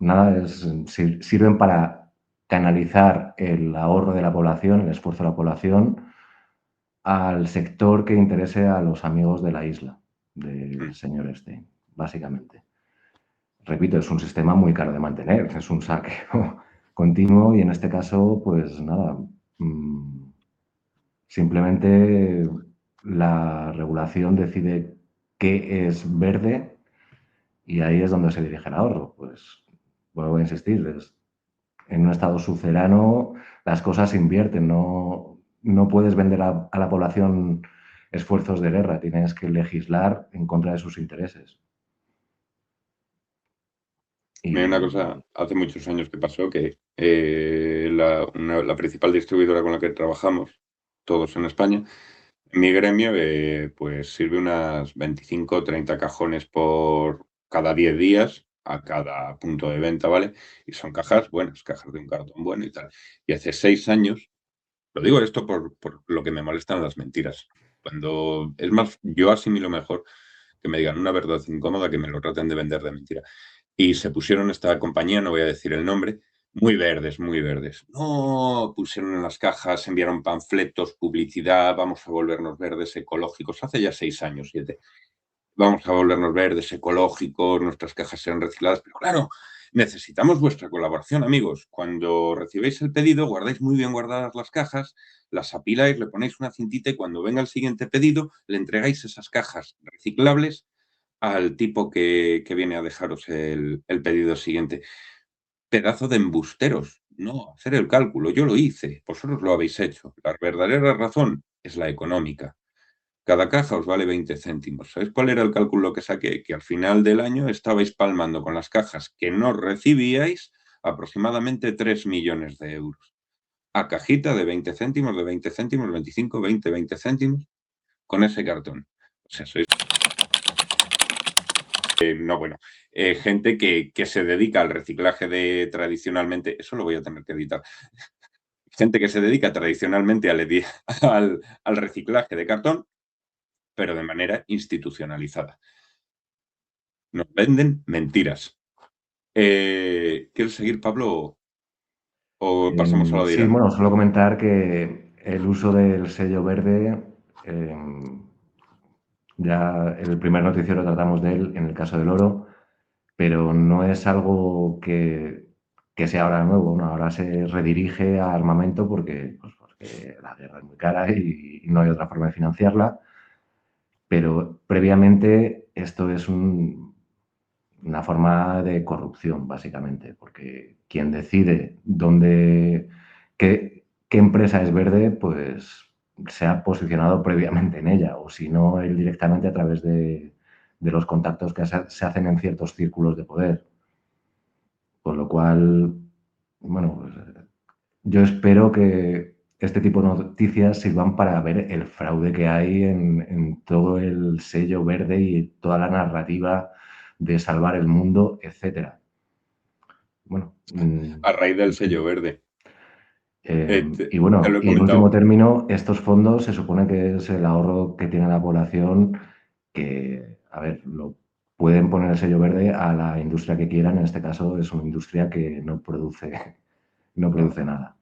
nada, sirven para canalizar el ahorro de la población, el esfuerzo de la población, al sector que interese a los amigos de la isla, del señor Stein, básicamente. Repito, es un sistema muy caro de mantener, es un saqueo continuo y en este caso, pues nada, simplemente la regulación decide qué es verde y ahí es donde se dirige el ahorro. Pues vuelvo a insistir, en un estado sucerano las cosas se invierten, no puedes vender a la población esfuerzos de guerra, tienes que legislar en contra de sus intereses. Mira, una Y cosa, hace muchos años que pasó que la principal distribuidora con la que trabajamos, todos en España, mi gremio, pues sirve unas 25 o 30 cajones por cada 10 días a cada punto de venta, ¿vale? Y son cajas buenas, cajas de un cartón bueno y tal. Y hace 6 años, lo digo esto por lo que me molestan las mentiras. Cuando, es más, yo asimilo mejor que me digan una verdad incómoda que me lo traten de vender de mentira. Y se pusieron esta compañía, no voy a decir el nombre, muy verdes, muy verdes. No, pusieron en las cajas, enviaron panfletos, publicidad, vamos a volvernos verdes, ecológicos. Hace ya 6 años, 7. Vamos a volvernos verdes, ecológicos, nuestras cajas serán recicladas. Pero claro, necesitamos vuestra colaboración, amigos. Cuando recibéis el pedido, guardáis muy bien guardadas las cajas, las apiláis, le ponéis una cintita y cuando venga el siguiente pedido, le entregáis esas cajas reciclables al tipo que viene a dejaros el pedido siguiente. Pedazo de embusteros. No, hacer el cálculo. Yo lo hice, vosotros lo habéis hecho. La verdadera razón es la económica. Cada caja os vale 20 céntimos. ¿Sabéis cuál era el cálculo que saqué? Que al final del año estabais palmando con las cajas que no recibíais aproximadamente 3 millones de euros. A cajita de 20 céntimos, de 20 céntimos, 25, 20, 20 céntimos, con ese cartón. O sea, sois no, bueno, gente que se dedica al reciclaje de tradicionalmente, eso lo voy a tener que editar, gente que se dedica tradicionalmente al reciclaje de cartón, pero de manera institucionalizada. Nos venden mentiras. ¿Quieres seguir, Pablo, o pasamos a lo de sí, Irán? bueno, solo comentar que el uso del sello verde, ya el primer noticiero tratamos de él en el caso del oro, pero no es algo que sea ahora nuevo, ¿no? Ahora se redirige a armamento porque la guerra es muy cara y no hay otra forma de financiarla, pero previamente esto es una forma de corrupción, básicamente, porque quien decide qué empresa es verde, pues se ha posicionado previamente en ella, o si no, él directamente a través de los contactos que se hacen en ciertos círculos de poder. Con lo cual, bueno, pues, yo espero que este tipo de noticias sirvan para ver el fraude que hay en todo el sello verde y toda la narrativa de salvar el mundo, etcétera. Bueno, A raíz del sello verde. y Te bueno, lo he y en último comentado. término, estos fondos se supone que es el ahorro que tiene la población, que, a ver, lo pueden poner el sello verde a la industria que quieran, en este caso es una industria que no produce, no produce nada.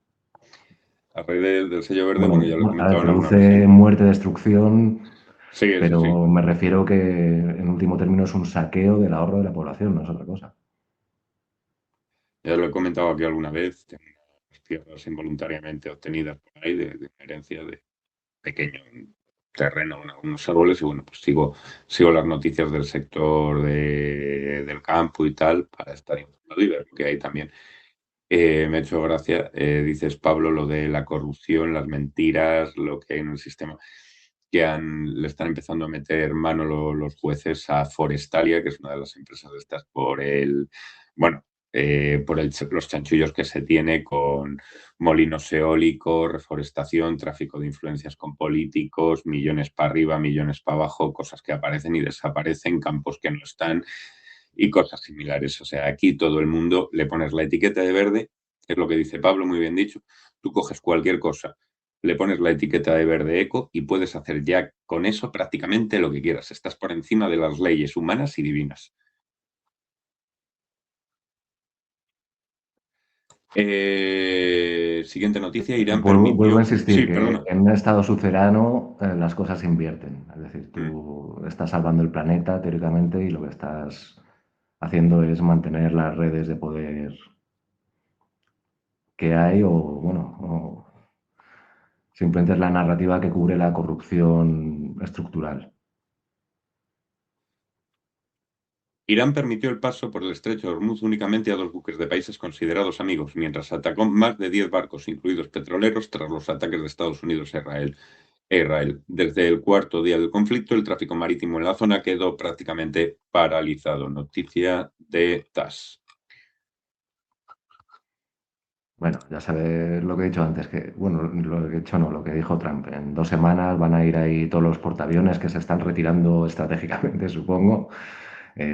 A raíz del sello verde, bueno, Bueno, ya lo he a ver, comentado en alguna produce ocasión. muerte, destrucción, Sí, eso sí. pero me refiero que en último término es un saqueo del ahorro de la población, no es otra cosa. Ya lo he comentado aquí alguna vez. Tengo unas tierras involuntariamente obtenidas por ahí de una herencia de pequeño terreno, unos árboles, y bueno, pues sigo las noticias del sector del campo y tal para estar informado y ver lo que hay también. Me ha hecho gracia, dices, Pablo, lo de la corrupción, las mentiras, lo que hay en el sistema. le están empezando a meter mano los jueces a Forestalia, que es una de las empresas de estas, bueno, los chanchullos que se tiene con molinos eólicos, reforestación, tráfico de influencias con políticos, millones para arriba, millones para abajo, cosas que aparecen y desaparecen, campos que no están y cosas similares. O sea, aquí todo el mundo le pones la etiqueta de verde, que es lo que dice Pablo, muy bien dicho. Tú coges cualquier cosa, le pones la etiqueta de verde eco y puedes hacer ya con eso prácticamente lo que quieras. Estás por encima de las leyes humanas y divinas. Siguiente noticia, Irán Vuelvo a permitió... insistir Sí, que perdona. en un estado sucerano las cosas se invierten. Es decir, Mm. tú estás salvando el planeta teóricamente y lo que estás haciendo es mantener las redes de poder que hay o simplemente es la narrativa que cubre la corrupción estructural. Irán permitió el paso por el estrecho de Hormuz únicamente a 2 buques de países considerados amigos, mientras atacó más de 10 barcos, incluidos petroleros, tras los ataques de Estados Unidos a Israel. Desde el cuarto día del conflicto, el tráfico marítimo en la zona quedó prácticamente paralizado. Noticia de TASS. Bueno, ya sabes lo que he dicho antes, que, bueno, lo que he dicho no, lo que dijo Trump. En 2 semanas van a ir ahí todos los portaaviones que se están retirando estratégicamente, supongo,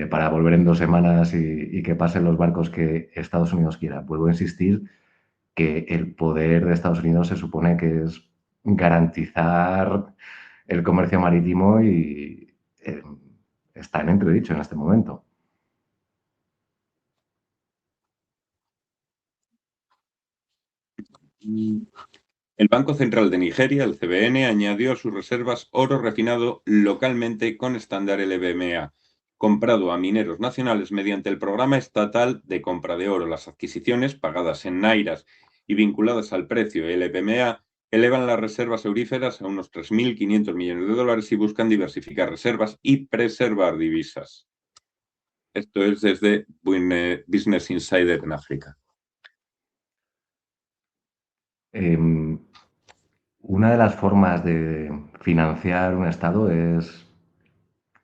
para volver en 2 semanas y que pasen los barcos que Estados Unidos quiera. Vuelvo a insistir que el poder de Estados Unidos se supone que es garantizar el comercio marítimo y está en entredicho en este momento. El Banco Central de Nigeria, el CBN, añadió a sus reservas oro refinado localmente con estándar LBMA, comprado a mineros nacionales mediante el programa estatal de compra de oro. Las adquisiciones, pagadas en nairas y vinculadas al precio LBMA, elevan las reservas auríferas a unos 3.500 millones de dólares y buscan diversificar reservas y preservar divisas. Esto es desde Business Insider en África. Una de las formas de financiar un Estado es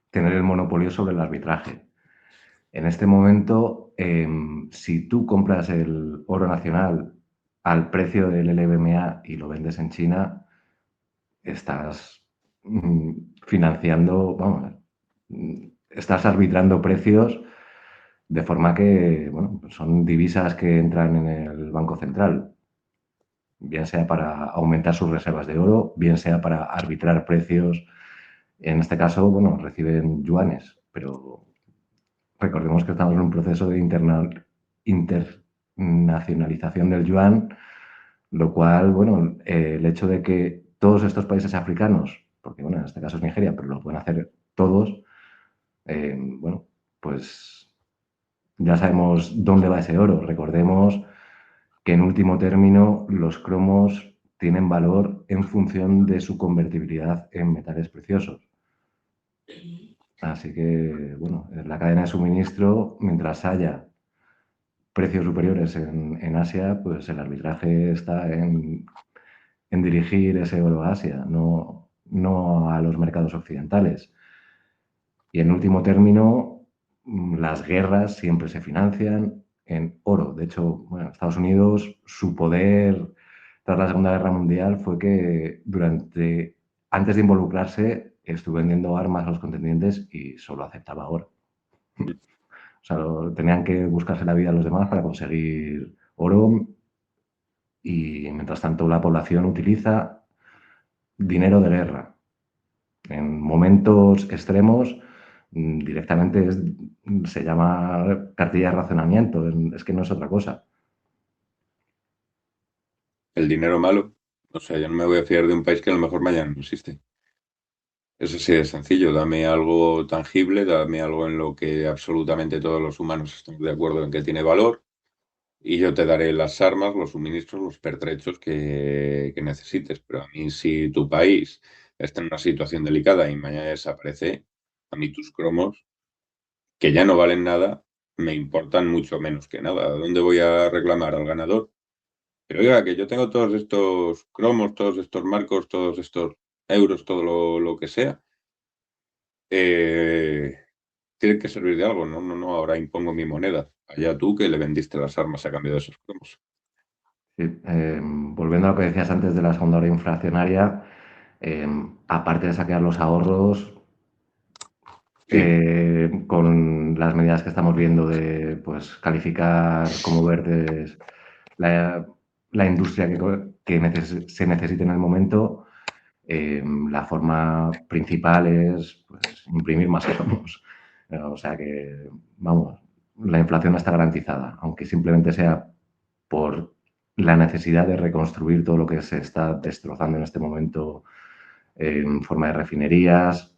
tener el monopolio sobre el arbitraje. En este momento, si tú compras el oro nacional al precio del LBMA y lo vendes en China, estás financiando, vamos, estás arbitrando precios de forma que, bueno, son divisas que entran en el Banco Central, bien sea para aumentar sus reservas de oro, bien sea para arbitrar precios. En este caso, bueno, reciben yuanes, pero recordemos que estamos en un proceso de internacionalización del yuan, lo cual, bueno, el hecho de que todos estos países africanos, porque bueno, en este caso es Nigeria, pero lo pueden hacer todos, bueno, pues ya sabemos dónde va ese oro. Recordemos que en último término los cromos tienen valor en función de su convertibilidad en metales preciosos. Así que, bueno, en la cadena de suministro, mientras haya precios superiores en Asia, pues el arbitraje está en dirigir ese oro a Asia, no a los mercados occidentales. Y en último término, las guerras siempre se financian en oro. De hecho, bueno, Estados Unidos, su poder tras la Segunda Guerra Mundial fue que antes de involucrarse, estuvo vendiendo armas a los contendientes y solo aceptaba oro. O sea, tenían que buscarse la vida los demás para conseguir oro y mientras tanto la población utiliza dinero de guerra. En momentos extremos directamente se llama cartilla de racionamiento, es que no es otra cosa. El dinero malo. O sea, yo no me voy a fiar de un país que a lo mejor mañana no existe. Eso sí es sencillo. Dame algo tangible, dame algo en lo que absolutamente todos los humanos estamos de acuerdo en que tiene valor y yo te daré las armas, los suministros, los pertrechos que necesites. Pero a mí, si tu país está en una situación delicada y mañana desaparece, a mí tus cromos, que ya no valen nada, me importan mucho menos que nada. ¿A dónde voy a reclamar? ¿Al ganador? Pero oiga, que yo tengo todos estos cromos, todos estos marcos, todos estos... euros, todo lo que sea, eh, tienen que servir de algo. No, no, no, ahora impongo mi moneda. Allá tú que le vendiste las armas a cambio de esos cromos. Sí, volviendo a lo que decías antes de la segunda ola inflacionaria, aparte de saquear los ahorros, Sí, con las medidas que estamos viendo de pues, calificar como verdes la, la industria que se necesite en el momento, la forma principal es pues, imprimir más cromos. O sea que, vamos, la inflación está garantizada, aunque simplemente sea por la necesidad de reconstruir todo lo que se está destrozando en este momento en forma de refinerías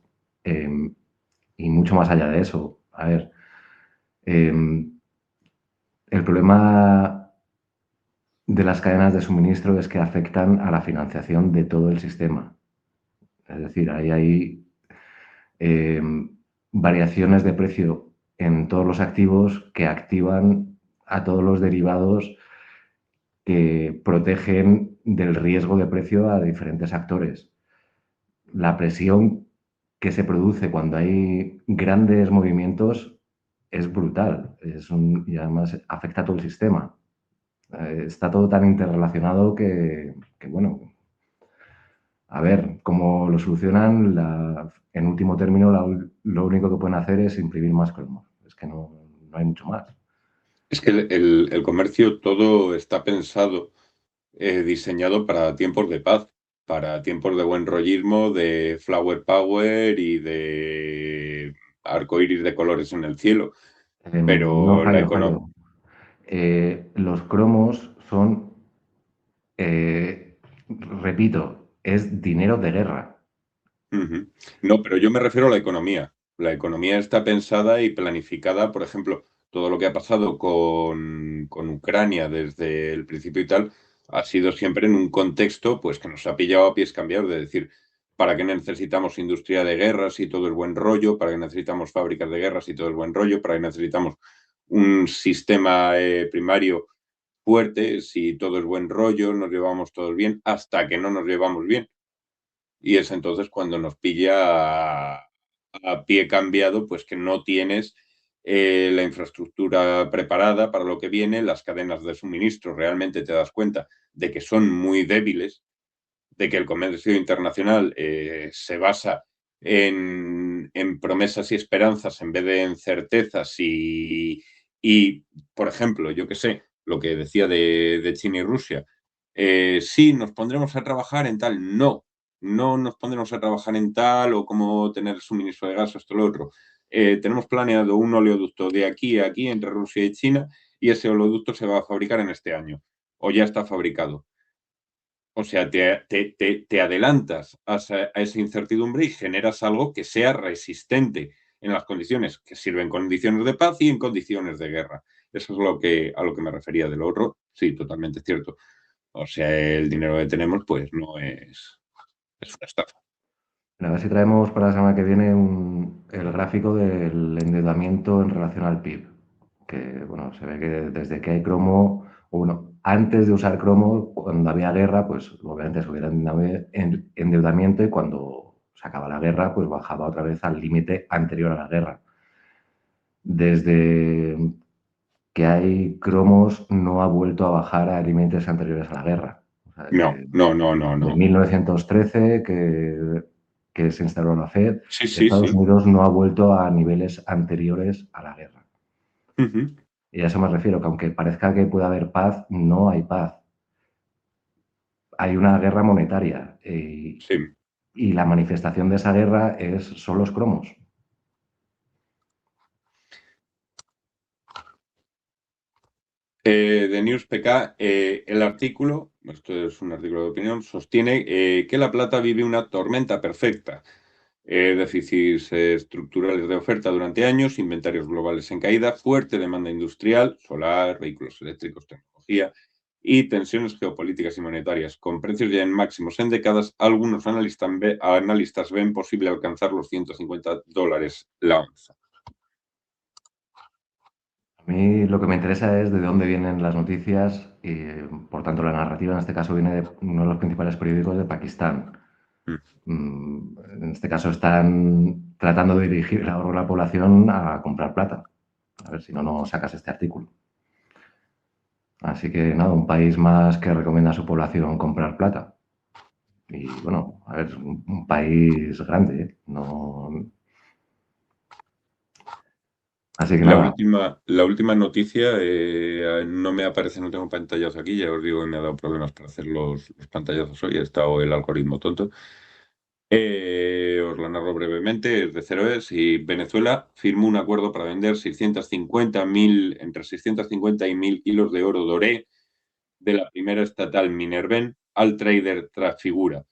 y mucho más allá de eso. A ver, el problema de las cadenas de suministro es que afectan a la financiación de todo el sistema. Es decir, ahí hay eh, variaciones de precio en todos los activos que activan a todos los derivados que protegen del riesgo de precio a diferentes actores. La presión que se produce cuando hay grandes movimientos es brutal y además afecta a todo el sistema. Está todo tan interrelacionado que, bueno, a ver cómo lo solucionan. En último término, lo único que pueden hacer es imprimir más cromos. Es que no hay mucho más. es que el comercio todo está pensado, diseñado para tiempos de paz, para tiempos de buen rollismo, de flower power y de arcoíris de colores en el cielo. No Pero la fallo, economía. fallo. Los cromos son, repito, es dinero de guerra. Ujú. No, pero yo me refiero a la economía. La economía está pensada y planificada, por ejemplo, todo lo que ha pasado con Ucrania desde el principio y tal, ha sido siempre en un contexto pues que nos ha pillado a pies cambiados, de decir, ¿para qué necesitamos industria de guerras y todo el buen rollo? ¿Para qué necesitamos fábricas de guerras y todo el buen rollo? ¿Para qué necesitamos un sistema primario fuerte si todo es buen rollo, nos llevamos todos bien, hasta que no nos llevamos bien? Y es entonces cuando nos pilla a pie cambiado, pues que no tienes la infraestructura preparada para lo que viene, las cadenas de suministro realmente te das cuenta de que son muy débiles, de que el comercio internacional se basa en promesas y esperanzas en vez de en certezas y por ejemplo, yo que sé, lo que decía de China y Rusia, sí, nos pondremos a trabajar en tal, no, no nos pondremos a trabajar en tal o cómo tener suministro de gas o esto o lo otro. Tenemos planeado un oleoducto de aquí a aquí entre Rusia y China y ese oleoducto se va a fabricar en este año o ya está fabricado. O sea, te adelantas a esa incertidumbre y generas algo que sea resistente en las condiciones que sirven condiciones de paz y en condiciones de guerra. Eso es a lo que me refería del otro. Sí, totalmente cierto. O sea, el dinero que tenemos, pues no es una estafa. A ver si traemos para la semana que viene el gráfico del endeudamiento en relación al PIB. Que, bueno, se ve que desde que hay cromo, o bueno, antes de usar cromo, cuando había guerra, pues obviamente subía el endeudamiento y cuando se acaba la guerra, pues bajaba otra vez al límite anterior a la guerra. Desde que hay cromos, no ha vuelto a bajar a límites anteriores a la guerra. O sea, No, no, no, no, de no. 1913, que se instaló la Fed, Sí, sí, Estados sí. Unidos no ha vuelto a niveles anteriores a la guerra. Ujú. Y a eso me refiero, que aunque parezca que pueda haber paz, no hay paz. Hay una guerra monetaria Sí. y la manifestación de esa guerra son los cromos. De News PK, el artículo, esto es un artículo de opinión, sostiene que la plata vive una tormenta perfecta. Déficits estructurales de oferta durante años, inventarios globales en caída, fuerte demanda industrial, solar, vehículos eléctricos, tecnología y tensiones geopolíticas y monetarias. Con precios ya en máximos en décadas, algunos analistas ven posible alcanzar los $150 la onza. A mí lo que me interesa es de dónde vienen las noticias y, por tanto, la narrativa en este caso viene de uno de los principales periódicos de Pakistán. Mm. En este caso están tratando de dirigir el ahorro de la población a comprar plata. A ver si no, no sacas este artículo. Así que nada, un país más que recomienda a su población comprar plata. Y bueno, a ver, un país grande, ¿eh? No... Así que nada, La última noticia, no me aparece, no tengo pantallazos aquí, ya os digo que me ha dado problemas para hacer los pantallazos hoy, ha estado el algoritmo tonto. Os la narro brevemente, es de Cero es, y Venezuela firmó un acuerdo para vender 650.000, entre 650 y 1.000 kilos de oro doré de la primera estatal Minerven al trader Trafigura,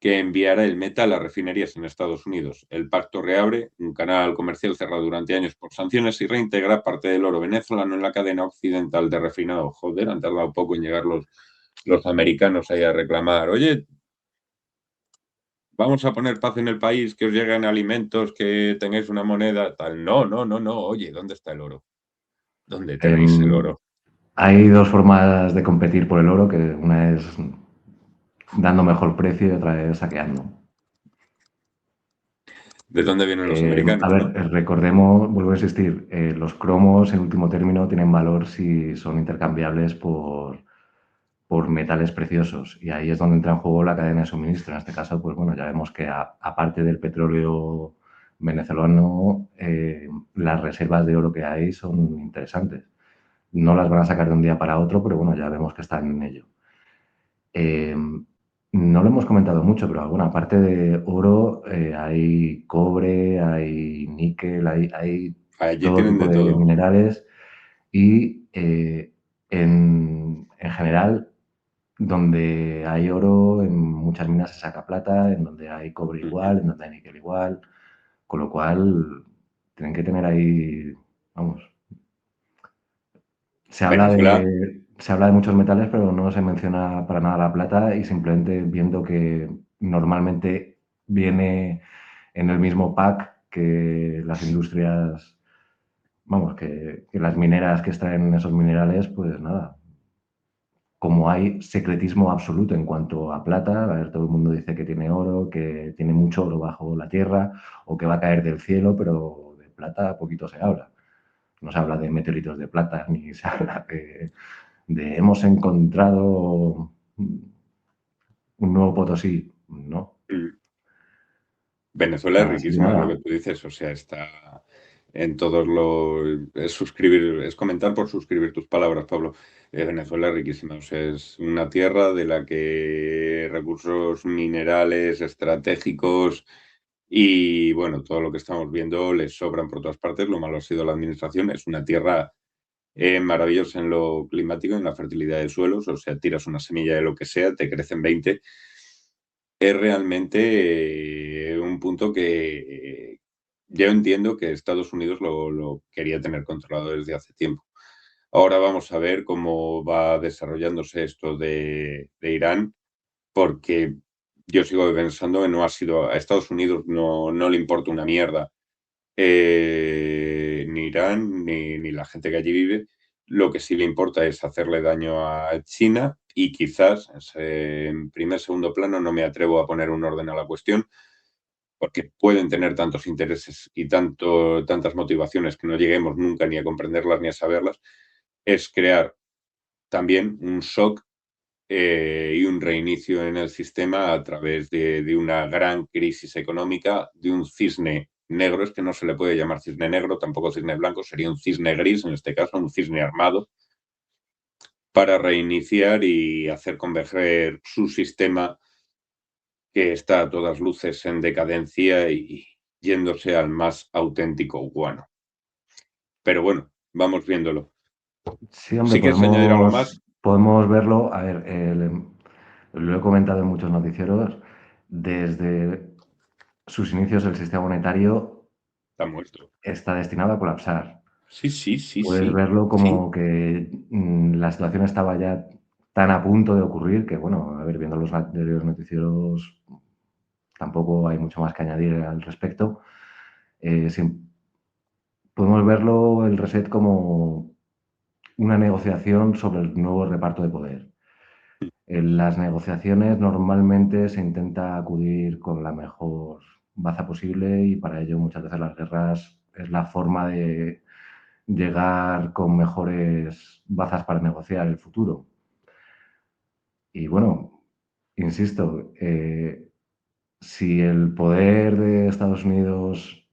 que enviará el metal a refinerías en Estados Unidos. El pacto reabre un canal comercial cerrado durante años por sanciones y reintegra parte del oro venezolano en la cadena occidental de refinado. Joder, han tardado poco en llegar los americanos ahí a reclamar, oye, vamos a poner paz en el país, que os lleguen alimentos, que tengáis una moneda, tal. No, no, no, no. Oye, ¿dónde está el oro? ¿Dónde tenéis el em, oro? hay dos formas de competir por el oro, que una es dando mejor precio y otra es saqueando. ¿De dónde vienen los A americanos, ver, no? recordemos, vuelvo a insistir, los cromos en último término tienen valor si son intercambiables por metales preciosos y ahí es donde entra en juego la cadena de suministro. En este caso, pues bueno, ya vemos que aparte del petróleo venezolano, las reservas de oro que hay son interesantes. No las van a sacar de un día para otro, pero bueno, ya vemos que están en ello. Eh, no lo hemos comentado mucho, pero bueno, aparte de oro, hay cobre, hay níquel, hay Allí todo tienen tipo de de todo. minerales y en general, donde hay oro, en muchas minas se saca plata, en donde hay cobre Ujú. igual, en donde hay níquel igual, con lo cual tienen que tener ahí, vamos, Venezuela, se habla de muchos metales, pero no se menciona para nada la plata y simplemente viendo que normalmente viene en el mismo pack que las industrias, vamos, que las mineras que extraen esos minerales, pues nada, como hay secretismo absoluto en cuanto a plata, a ver, todo el mundo dice que tiene oro, que tiene mucho oro bajo la tierra o que va a caer del cielo, pero de plata poquito se habla. No se habla de meteoritos de plata ni se habla de hemos encontrado un nuevo Potosí. No. mm, Venezuela es Así que riquísima, es lo que nada, tú dices, o sea, está en todos los... Es suscribir, es comentar por suscribir tus palabras, Pablo. Venezuela es riquísima, o sea, es una tierra de la que recursos minerales estratégicos y, bueno, todo lo que estamos viendo les sobran por todas partes. Lo malo ha sido la administración. Es una tierra maravillosa en lo climático, en la fertilidad de suelos, o sea, tiras una semilla de lo que sea, te crecen 20. Es realmente un punto que yo entiendo que Estados Unidos lo quería tener controlado desde hace tiempo. Ahora vamos a ver cómo va desarrollándose esto de Irán, porque yo sigo pensando que no ha sido a Estados Unidos no le importa una mierda, ni Irán ni la gente que allí vive. Lo que sí le importa es hacerle daño a China y quizás en primer, segundo plano no me atrevo a poner un orden a la cuestión porque pueden tener tantos intereses y tantas motivaciones que no lleguemos nunca ni a comprenderlas ni a saberlas, es crear también un shock y un reinicio en el sistema a través de una gran crisis económica, de un cisne negro. Es que no se le puede llamar cisne negro, tampoco cisne blanco, sería un cisne gris, en este caso, un cisne armado, para reiniciar y hacer converger su sistema que está a todas luces en decadencia y yéndose al más auténtico guano. Pero bueno, vamos viéndolo. sí, hombre, Si quieres añadir algo más, podemos verlo. A ver, lo he comentado en muchos noticieros. Desde sus inicios, el sistema monetario está muerto. está destinado a colapsar. Sí, sí, sí, Puedes sí, verlo sí. como que la situación estaba ya tan a punto de ocurrir que, bueno, a ver, viendo los anteriores noticieros, tampoco hay mucho más que añadir al respecto. Podemos verlo el reset como una negociación sobre el nuevo reparto de poder. En las negociaciones normalmente se intenta acudir con la mejor baza posible y para ello muchas veces las guerras es la forma de llegar con mejores bazas para negociar el futuro. Y bueno, insisto, si el poder de Estados Unidos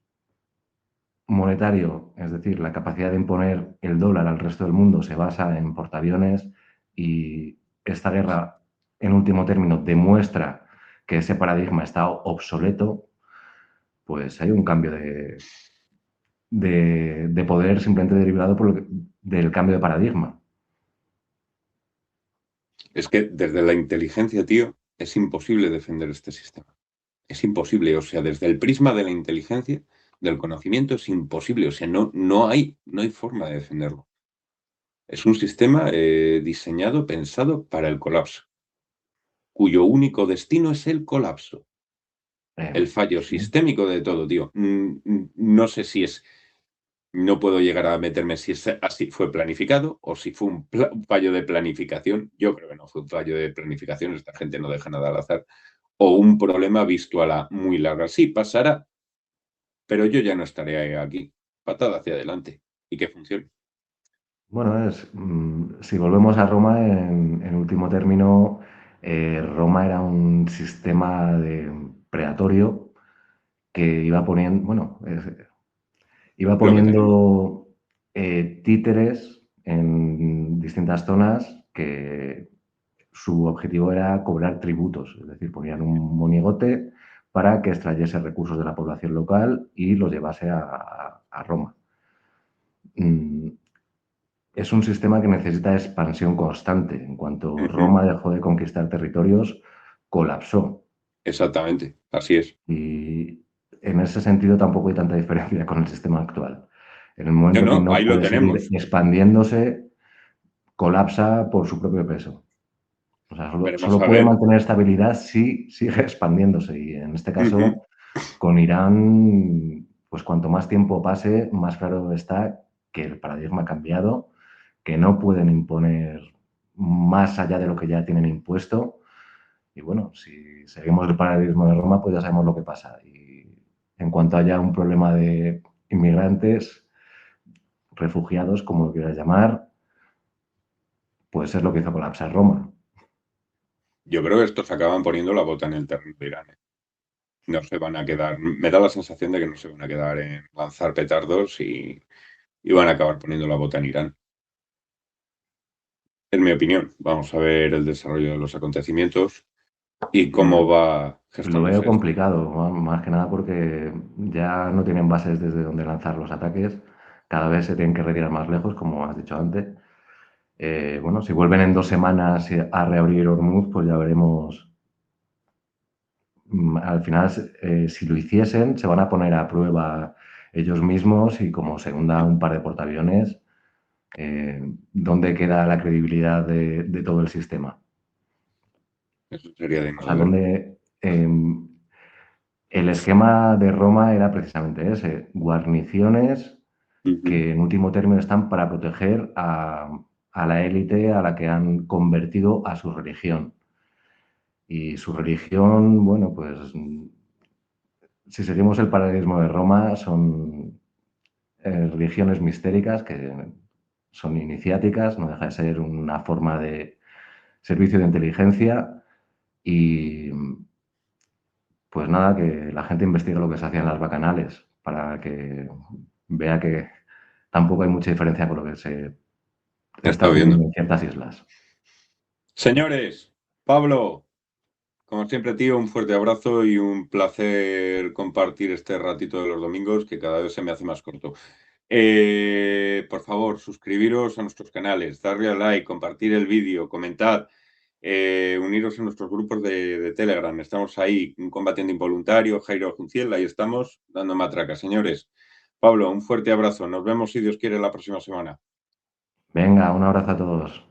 monetario, es decir, la capacidad de imponer el dólar al resto del mundo se basa en portaaviones y esta guerra, en último término, demuestra que ese paradigma está obsoleto, pues hay un cambio de poder simplemente derivado del cambio de paradigma. Es que desde la inteligencia, tío, es imposible defender este sistema. Es imposible, o sea, desde el prisma de la inteligencia, del conocimiento, es imposible, o sea, no hay forma de defenderlo. Es un sistema diseñado, pensado para el colapso, cuyo único destino es el colapso. El fallo Sí. sistémico de todo, tío. No sé si es, no puedo llegar a meterme si es así fue planificado o si fue un fallo de planificación. Yo creo que no fue un fallo de planificación, esta gente no deja nada al azar. O un problema visto a la muy larga. Sí, pasará, pero yo ya no estaré aquí. Patada hacia adelante y que funcione. Bueno, si volvemos a Roma, en último término, Roma era un sistema predatorio que iba poniendo, bueno, iba Lo que tenemos. poniendo títeres en distintas zonas que su objetivo era cobrar tributos, es decir, ponían un monigote para que extrayese recursos de la población local y los llevase a Roma. Mm, Es un sistema que necesita expansión constante. En cuanto Ujú. Roma dejó de conquistar territorios, colapsó. Exactamente, así es. Y en ese sentido tampoco hay tanta diferencia con el sistema actual. En el No, momento que no, no ahí lo puede seguir tenemos. expandiéndose, colapsa por su propio peso. O sea, Veremos solo a puede ver. mantener estabilidad si sigue expandiéndose. Y en este Ujú. caso, con Irán, pues cuanto más tiempo pase, más claro está que el paradigma ha cambiado, que no pueden imponer más allá de lo que ya tienen impuesto. Y bueno, si seguimos el paradigma de Roma, pues ya sabemos lo que pasa. Y en cuanto haya un problema de inmigrantes, refugiados, como lo quieras llamar, pues es lo que hizo colapsar Roma. Yo creo que estos acaban poniendo la bota en el terreno de Irán. No se van a quedar, me da la sensación de que no se van a quedar en lanzar petardos y van a acabar poniendo la bota en Irán. En mi opinión, vamos a ver el desarrollo de los acontecimientos y cómo va Lo veo gestándose esto. complicado, más que nada porque ya no tienen bases desde donde lanzar los ataques, cada vez se tienen que retirar más lejos, como has dicho antes. Bueno, si vuelven en 2 semanas a reabrir Hormuz, pues ya veremos. Al final, si lo hiciesen, se van a poner a prueba ellos mismos y como se hunda un par de portaaviones, ¿dónde queda la credibilidad de todo el sistema? Eso sería de O no sea, ver. el esquema de Roma era precisamente ese, guarniciones Ujú. que en último término están para proteger a la élite a la que han convertido a su religión. Y su religión, bueno, pues si seguimos el paradigma de Roma, son religiones mistéricas que son iniciáticas, no deja de ser una forma de servicio de inteligencia y pues nada, que la gente investigue lo que se hacía en las bacanales para que vea que tampoco hay mucha diferencia con lo que se está Está viendo. ocurriendo en ciertas islas. Señores, Pablo, como siempre, tío, un fuerte abrazo y un placer compartir este ratito de los domingos que cada vez se me hace más corto. Por favor, suscribiros a nuestros canales, darle a like, compartir el vídeo, comentad, uniros a nuestros grupos de Telegram. Estamos ahí, un combatiente involuntario, Jairo Junciel, ahí estamos dando matraca, señores. Pablo, un fuerte abrazo. Nos vemos, si Dios quiere, la próxima semana. Venga, un abrazo a todos.